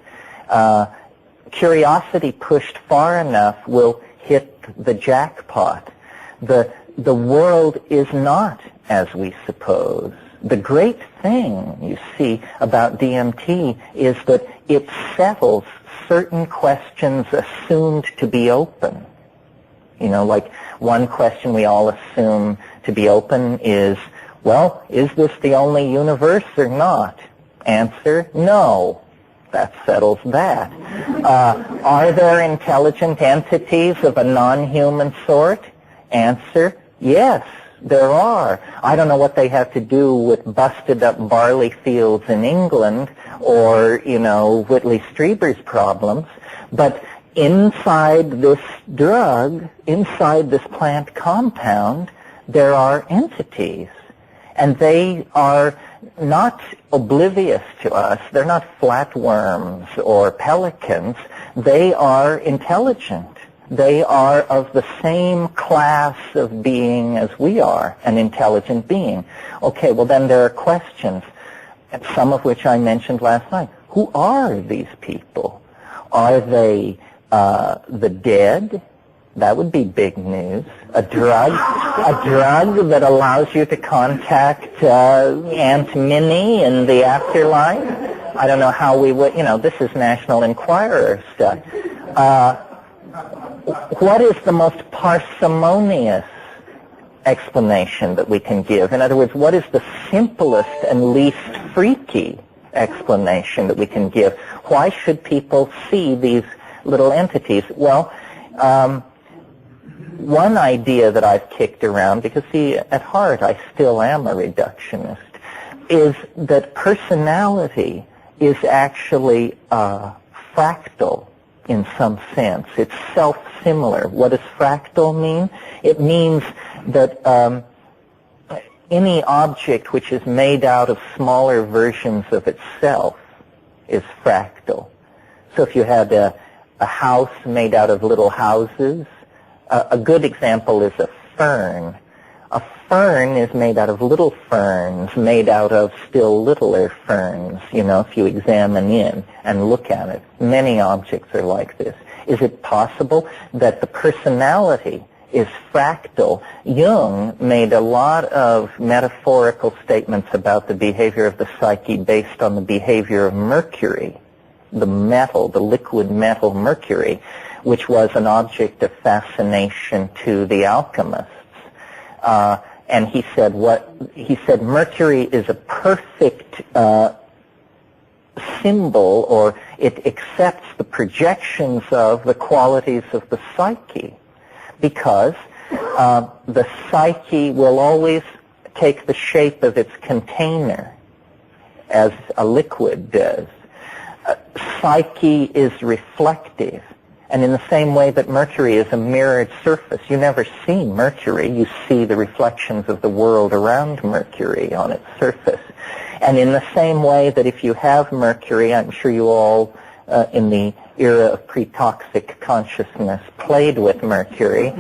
Curiosity pushed far enough will hit the jackpot. The world is not as we suppose. The great thing, you see, about DMT is that it settles certain questions assumed to be open. Like one question we all assume to be open is, well, is this the only universe or not? Answer, no. That settles that. Are there intelligent entities of a non-human sort? Answer, yes, there are. I don't know what they have to do with busted up barley fields in England or, Whitley Strieber's problems, but inside this drug, inside this plant compound, there are entities. And they are not oblivious to us. They're not flatworms or pelicans. They are intelligent. They are of the same class of being as we are, an intelligent being. Okay, well then there are questions, some of which I mentioned last night. Who are these people? Are they the dead? That would be big news. A drug that allows you to contact Aunt Minnie in the afterlife? I don't know how we would, this is National Enquirer stuff. What is the most parsimonious explanation that we can give? In other words, what is the simplest and least freaky explanation that we can give? Why should people see these little entities? Well, one idea that I've kicked around, because see, at heart I still am a reductionist, is that personality is actually fractal in some sense. It's self-similar. What does fractal mean? It means that any object which is made out of smaller versions of itself is fractal. So if you had a house made out of little houses, a good example is a fern. A fern is made out of little ferns, made out of still littler ferns, if you examine in and look at it. Many objects are like this. Is it possible that the personality is fractal? Jung made a lot of metaphorical statements about the behavior of the psyche based on the behavior of mercury, the metal, the liquid metal mercury, which was an object of fascination to the alchemists. And he said mercury is a perfect symbol, or it accepts the projections of the qualities of the psyche, because the psyche will always take the shape of its container, as a liquid does. Psyche is reflective. And in the same way that mercury is a mirrored surface, you never see mercury, you see the reflections of the world around mercury on its surface. And in the same way that if you have mercury, I'm sure you all in the era of pre-toxic consciousness played with mercury,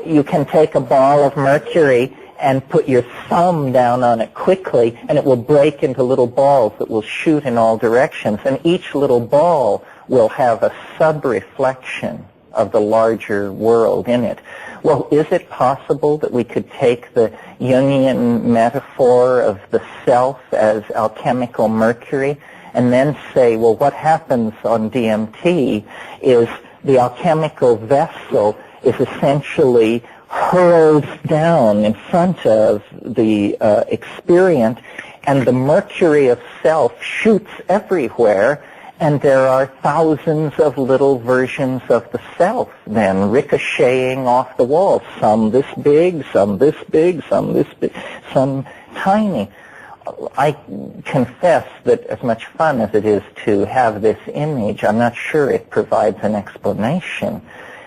you can take a ball of mercury and put your thumb down on it quickly, and it will break into little balls that will shoot in all directions. And each little ball will have a sub-reflection of the larger world in it. Well, is it possible that we could take the Jungian metaphor of the self as alchemical mercury and then say, well, what happens on DMT is the alchemical vessel is essentially hurls down in front of the experient, and the mercury of self shoots everywhere, and there are thousands of little versions of the self then ricocheting off the walls, some this big, some this big, some this big, some tiny. I confess that as much fun as it is to have this image, I'm not sure it provides an explanation.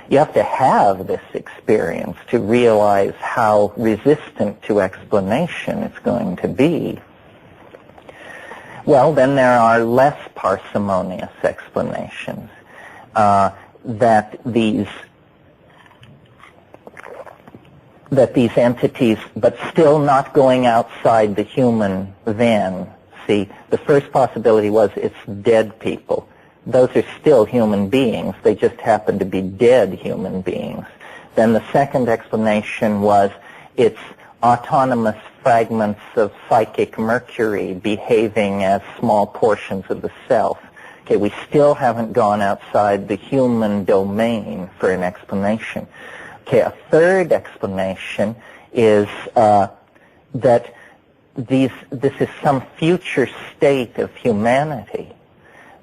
You have to have this experience to realize how resistant to explanation it's going to be. Well, then there are less parsimonious explanations that these entities, but still not going outside the human then. See, the first possibility was it's dead people. Those are still human beings. They just happen to be dead human beings. Then the second explanation was it's autonomous fragments of psychic mercury behaving as small portions of the self. Okay, we still haven't gone outside the human domain for an explanation. Okay, a third explanation is that this is some future state of humanity,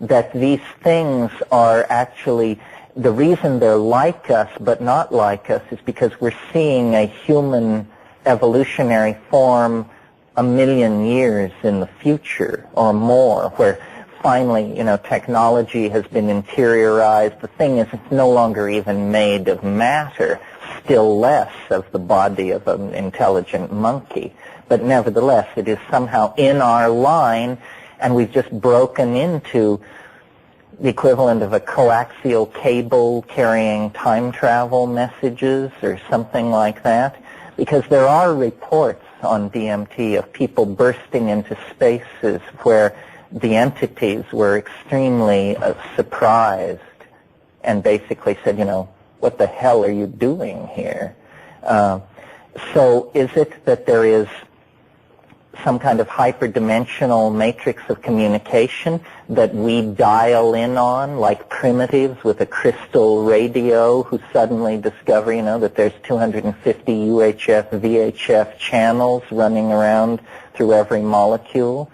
that these things are actually, the reason they're like us but not like us is because we're seeing a human evolutionary form 1,000,000 years in the future or more, where finally, technology has been interiorized. The thing is, it's no longer even made of matter, still less of the body of an intelligent monkey. But nevertheless, it is somehow in our line, and we've just broken into the equivalent of a coaxial cable carrying time travel messages or something like that. Because there are reports on DMT of people bursting into spaces where the entities were extremely surprised and basically said, what the hell are you doing here? So is it that there is some kind of hyperdimensional matrix of communication that we dial in on, like primitives with a crystal radio who suddenly discover, that there's 250 UHF, VHF channels running around through every molecule?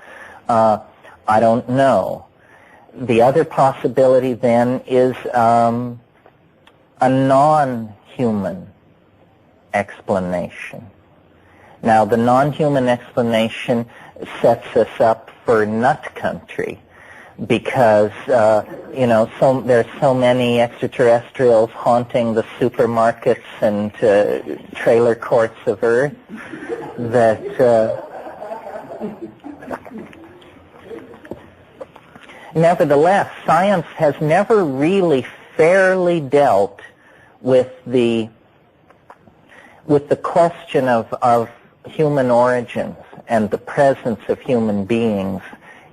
I don't know. The other possibility then is a non-human explanation. Now, the non-human explanation sets us up for nut country because, there's so many extraterrestrials haunting the supermarkets and trailer courts of Earth that nevertheless, science has never really fairly dealt with the question of human origins and the presence of human beings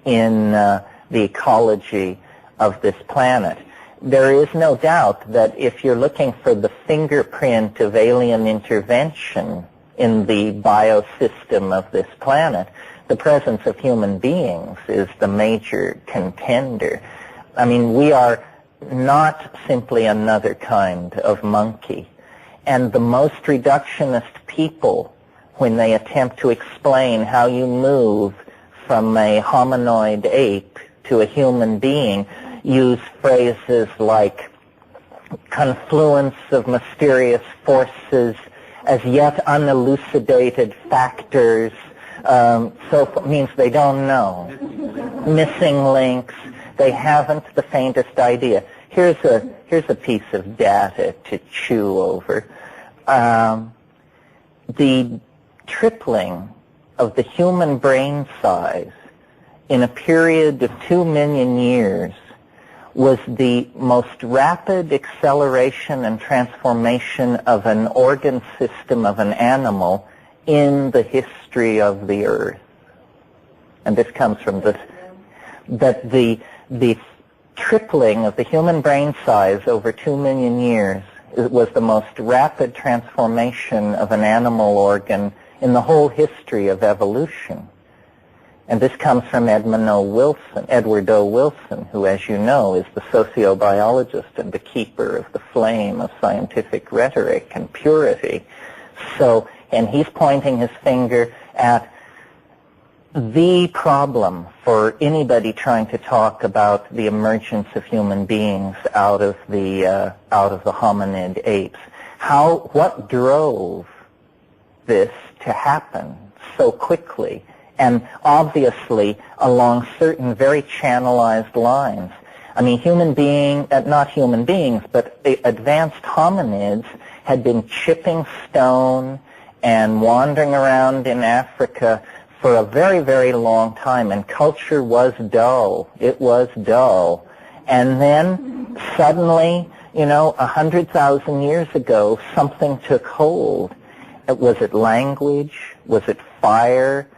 in the ecology of this planet. There is no doubt that if you're looking for the fingerprint of alien intervention in the biosystem of this planet, the presence of human beings is the major contender. I mean, we are not simply another kind of monkey. And the most reductionist people, when they attempt to explain how you move from a hominoid ape to a human being, use phrases like confluence of mysterious forces, as yet unelucidated factors, so means they don't know. Missing links, they haven't the faintest idea. Here's a piece of data to chew over. The tripling of the human brain size in a period of 2 million years was the most rapid acceleration and transformation of an organ system of an animal in the history of the Earth. And this comes from this, that the tripling of the human brain size over 2 million years was the most rapid transformation of an animal organ in the whole history of evolution. And this comes from Edward O. Wilson, who, as you know, is the sociobiologist and the keeper of the flame of scientific rhetoric and purity. So, and he's pointing his finger at the problem for anybody trying to talk about the emergence of human beings out of the hominid apes. What drove this to happen so quickly and obviously along certain very channelized lines? I mean, not human beings, but advanced hominids had been chipping stone and wandering around in Africa for a very, very long time, and culture was dull. It was dull. And then suddenly, 100,000 years ago, something took hold. Was it language? Was it fire?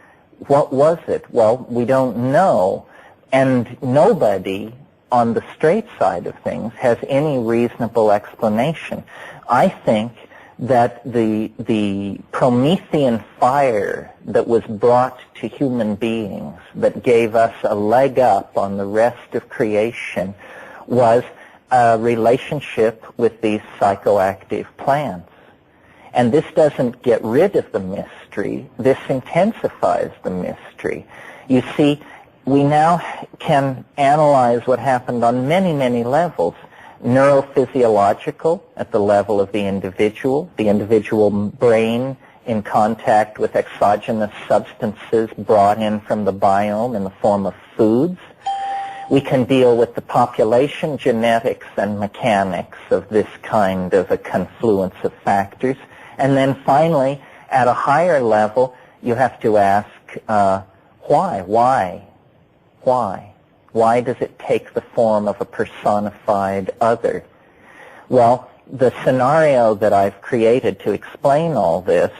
What was it? Well, we don't know. And nobody on the straight side of things has any reasonable explanation. I think that the Promethean fire that was brought to human beings, that gave us a leg up on the rest of creation, was a relationship with these psychoactive plants. And this doesn't get rid of the mystery, this intensifies the mystery. You see, we now can analyze what happened on many, many levels. Neurophysiological at the level of the individual brain in contact with exogenous substances brought in from the biome in the form of foods. We can deal with the population genetics and mechanics of this kind of a confluence of factors. And then finally, at a higher level, you have to ask, why? Why does it take the form of a personified other? Well, the scenario that I've created to explain all this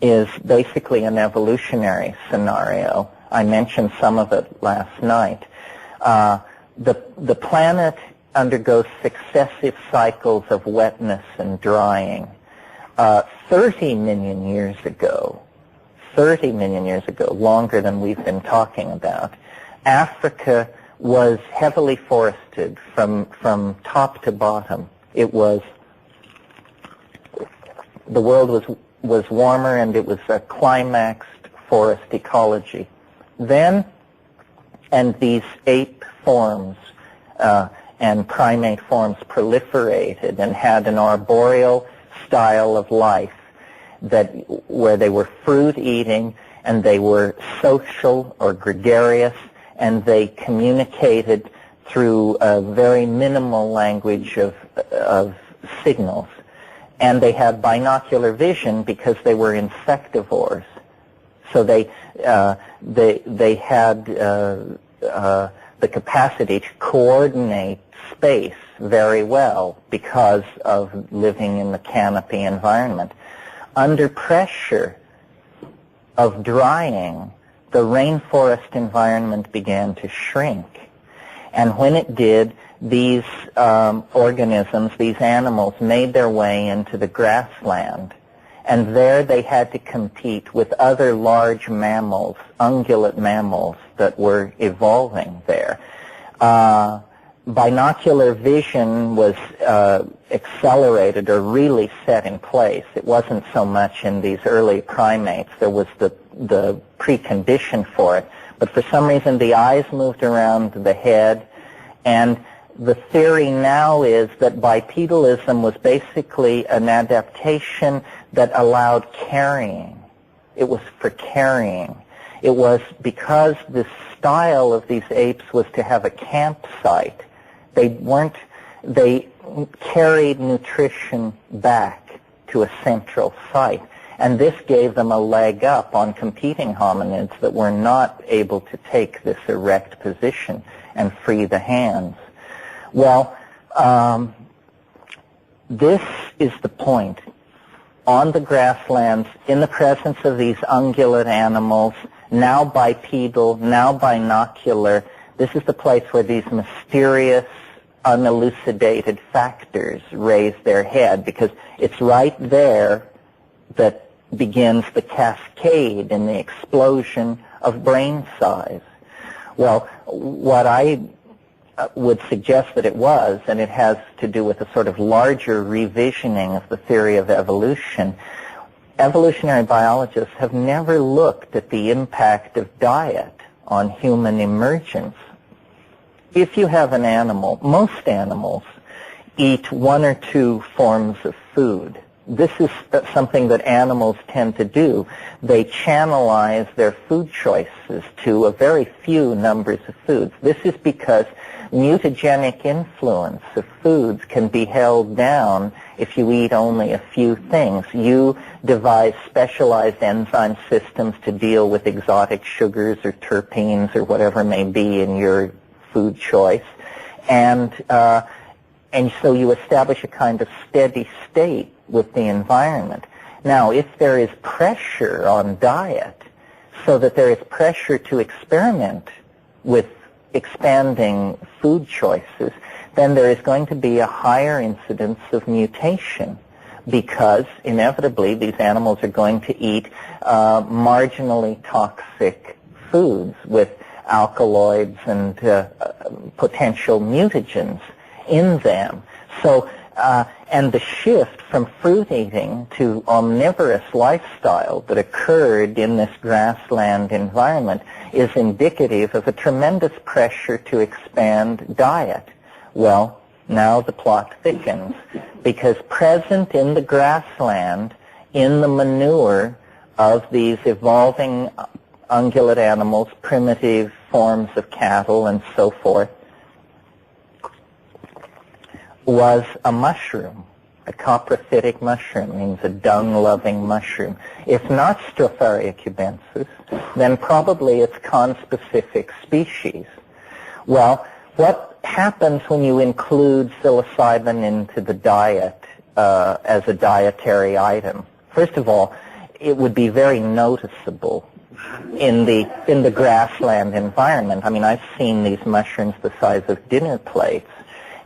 is basically an evolutionary scenario. I mentioned some of it last night. The planet undergoes successive cycles of wetness and drying. 30 million years ago, longer than we've been talking about, Africa was heavily forested from top to bottom. The world was warmer, and it was a climaxed forest ecology. Then, and these ape forms and primate forms proliferated and had an arboreal style of life where they were fruit-eating, and they were social or gregarious, and they communicated through a very minimal language of signals. And they had binocular vision because they were insectivores. So they had the capacity to coordinate space very well because of living in the canopy environment. Under pressure of drying, the rainforest environment began to shrink. And when it did, these organisms, these animals, made their way into the grassland. And there they had to compete with other large mammals, ungulate mammals, that were evolving there. Binocular vision was accelerated or really set in place. It wasn't so much in these early primates. There was the precondition for it. But for some reason, the eyes moved around the head. And the theory now is that bipedalism was basically an adaptation that allowed carrying. It was for carrying. It was because the style of these apes was to have a campsite. They carried nutrition back to a central site. And this gave them a leg up on competing hominids that were not able to take this erect position and free the hands. Well, this is the point. On the grasslands, in the presence of these ungulate animals, now bipedal, now binocular, this is the place where these mysterious, unelucidated factors raise their head, because it's right there that begins the cascade and the explosion of brain size. Well, what I would suggest that it was, and it has to do with a sort of larger revisioning of the theory of evolution, evolutionary biologists have never looked at the impact of diet on human emergence. If you have an animal, most animals eat one or two forms of food. This is something that animals tend to do. They channelize their food choices to a very few numbers of foods. This is because mutagenic influence of foods can be held down if you eat only a few things. You devise specialized enzyme systems to deal with exotic sugars or terpenes or whatever may be in your food choice. And so you establish a kind of steady state with the environment. Now, if there is pressure on diet, so that there is pressure to experiment with expanding food choices, then there is going to be a higher incidence of mutation, because inevitably these animals are going to eat marginally toxic foods with alkaloids and potential mutagens in them. So, and the shift from fruit eating to omnivorous lifestyle that occurred in this grassland environment is indicative of a tremendous pressure to expand diet. Well, now the plot thickens, because present in the grassland, in the manure of these evolving ungulate animals, primitive forms of cattle and so forth, was a mushroom. A coprophytic mushroom means a dung-loving mushroom. If not Stropharia cubensis, then probably it's conspecific species. Well, what happens when you include psilocybin into the diet as a dietary item? First of all, it would be very noticeable in the grassland environment. I mean, I've seen these mushrooms the size of dinner plates,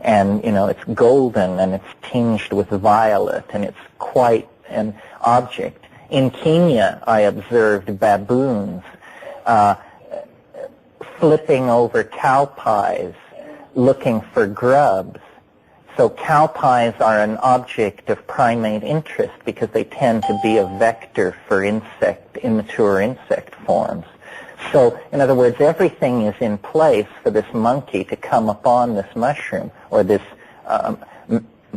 and it's golden and it's tinged with violet, and it's quite an object. In Kenya, I observed baboons flipping over cow pies, looking for grubs. So cow pies are an object of primate interest because they tend to be a vector for immature insect forms. So, in other words, everything is in place for this monkey to come upon this mushroom, or this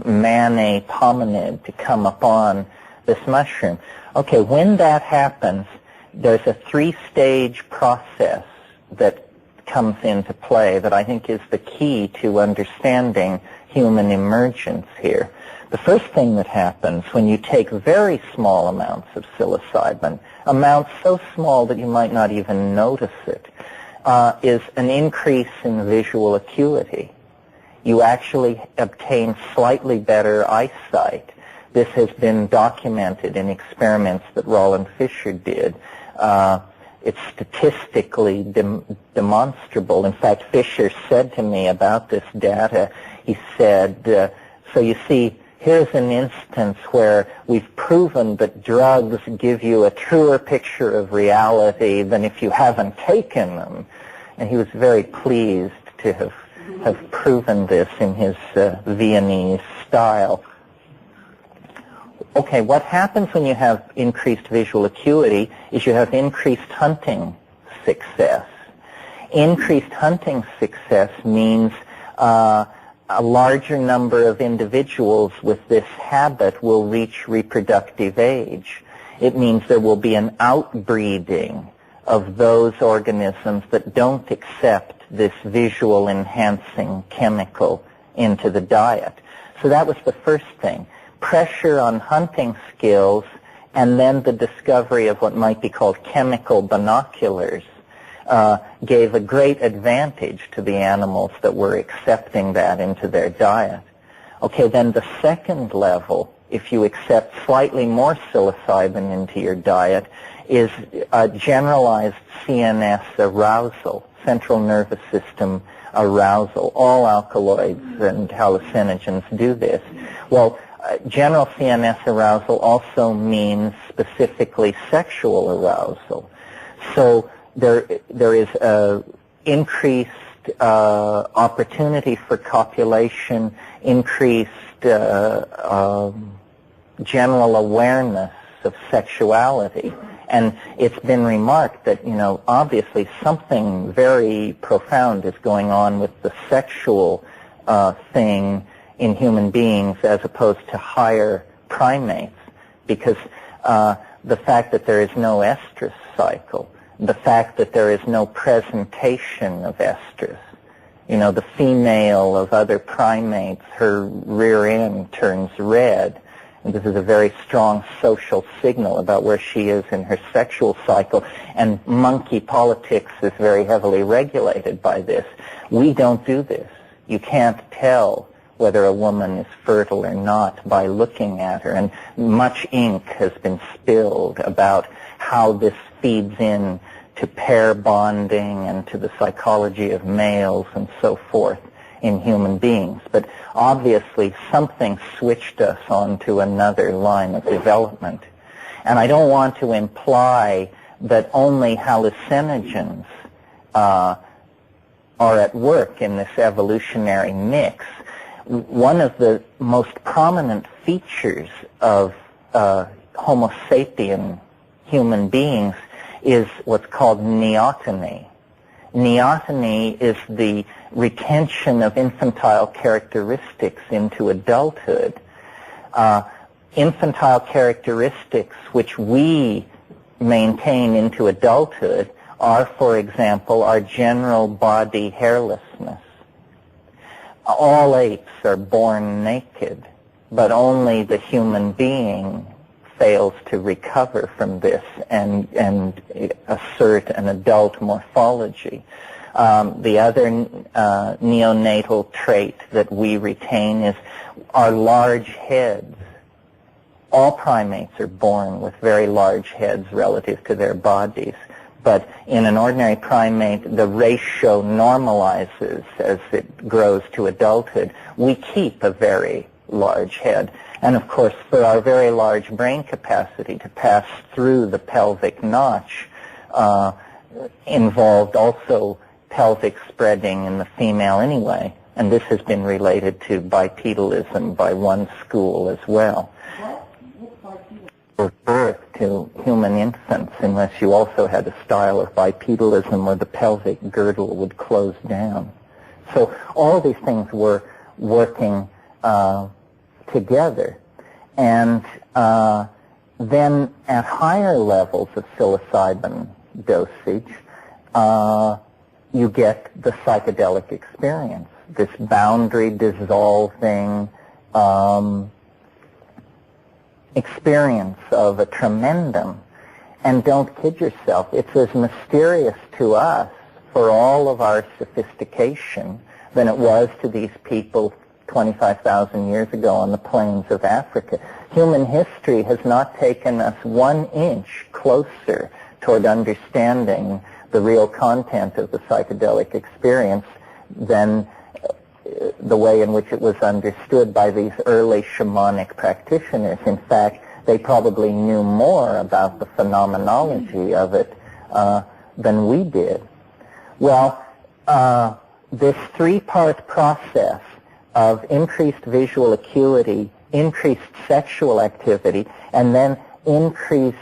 Manet hominid to come upon this mushroom. Okay, when that happens, there's a three-stage process that comes into play that I think is the key to understanding human emergence here. The first thing that happens when you take very small amounts of psilocybin, amounts so small that you might not even notice it, is an increase in visual acuity. You actually obtain slightly better eyesight. This has been documented in experiments that Roland Fisher did. It's statistically demonstrable. In fact, Fisher said to me about this data, he said, so you see, here's an instance where we've proven that drugs give you a truer picture of reality than if you haven't taken them. And he was very pleased to have proven this in his Viennese style. Okay, what happens when you have increased visual acuity is you have increased hunting success. Increased hunting success means a larger number of individuals with this habit will reach reproductive age. It means there will be an outbreeding of those organisms that don't accept this visual enhancing chemical into the diet. So that was the first thing. Pressure on hunting skills, and then the discovery of what might be called chemical binoculars gave a great advantage to the animals that were accepting that into their diet. Okay, then the second level, if you accept slightly more psilocybin into your diet, is generalized CNS arousal, central nervous system arousal. All alkaloids and hallucinogens do this. Well, general CNS arousal also means specifically sexual arousal. So there is a increased opportunity for copulation, increased general awareness of sexuality. And it's been remarked that, obviously something very profound is going on with the sexual thing in human beings as opposed to higher primates, because the fact that there is no estrus cycle, the fact that there is no presentation of estrus. The female of other primates, her rear end turns red, and this is a very strong social signal about where she is in her sexual cycle, and monkey politics is very heavily regulated by this. We don't do this. You can't tell whether a woman is fertile or not by looking at her, and much ink has been spilled about how this feeds in to pair bonding and to the psychology of males and so forth in human beings. But obviously something switched us onto another line of development. And I don't want to imply that only hallucinogens are at work in this evolutionary mix. One of the most prominent features of Homo sapien human beings is what's called neoteny. Neoteny is the retention of infantile characteristics into adulthood. Infantile characteristics which we maintain into adulthood are, for example, our general body hairlessness. All apes are born naked, but only the human being fails to recover from this and assert an adult morphology. The other neonatal trait that we retain is our large heads. All primates are born with very large heads relative to their bodies, But in an ordinary primate, the ratio normalizes as it grows to adulthood. We keep a very large head. And of course, for our very large brain capacity to pass through the pelvic notch involved also pelvic spreading in the female anyway. And this has been related to bipedalism by one school as well. Birth to human infants, unless you also had a style of bipedalism where the pelvic girdle would close down. So all these things were working together. And then at higher levels of psilocybin dosage, you get the psychedelic experience, this boundary dissolving experience of a tremendum. And don't kid yourself, it's as mysterious to us for all of our sophistication than it was to these people 25,000 years ago on the plains of Africa. Human history has not taken us 1 inch closer toward understanding the real content of the psychedelic experience than the way in which it was understood by these early shamanic practitioners. In fact, they probably knew more about the phenomenology of it than we did. Well, this three-part process of increased visual acuity, increased sexual activity, and then increased,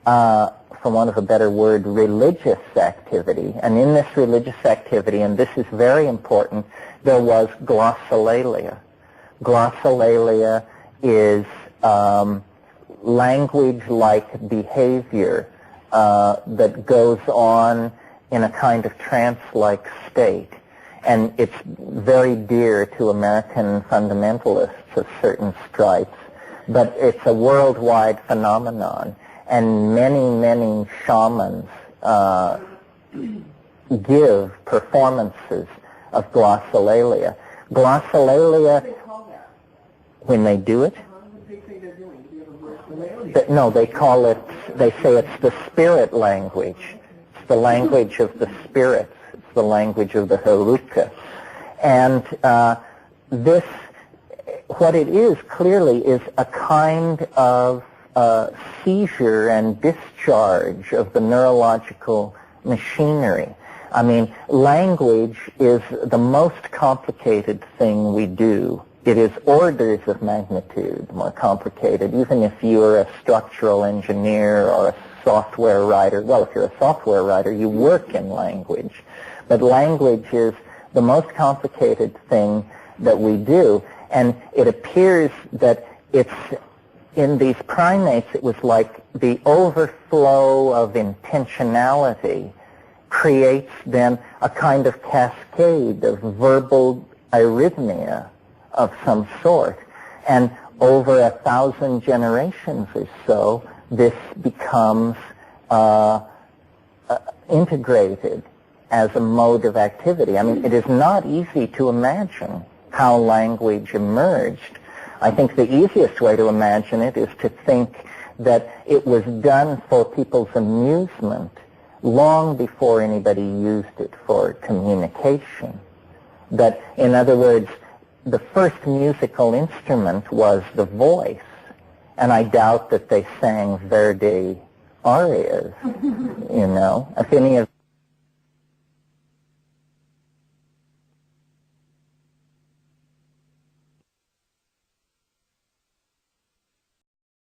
for want of a better word, religious activity. And in this religious activity, and this is very important, there was glossolalia. Glossolalia is language-like behavior that goes on in a kind of trance-like state. And it's very dear to American fundamentalists of certain stripes, but it's a worldwide phenomenon. And many, many shamans give performances of glossolalia. Glossolalia, when they do it, no, they call it, they say it's the spirit language. It's the language of the spirits. It's the language of the Haruka. And this, what it is clearly is a kind of seizure and discharge of the neurological machinery. I mean, language is the most complicated thing we do. It is orders of magnitude more complicated, even if you're a structural engineer or a software writer. Well, if you're a software writer, you work in language. But language is the most complicated thing that we do. And it appears that it's, in these primates, it was like the overflow of intentionality creates then a kind of cascade of verbal arrhythmia of some sort. And over 1,000 generations or so, this becomes integrated as a mode of activity. I mean, it is not easy to imagine how language emerged. I think the easiest way to imagine it is to think that it was done for people's amusement long before anybody used it for communication. That, in other words, the first musical instrument was the voice, and I doubt that they sang Verdi arias, you know. If any of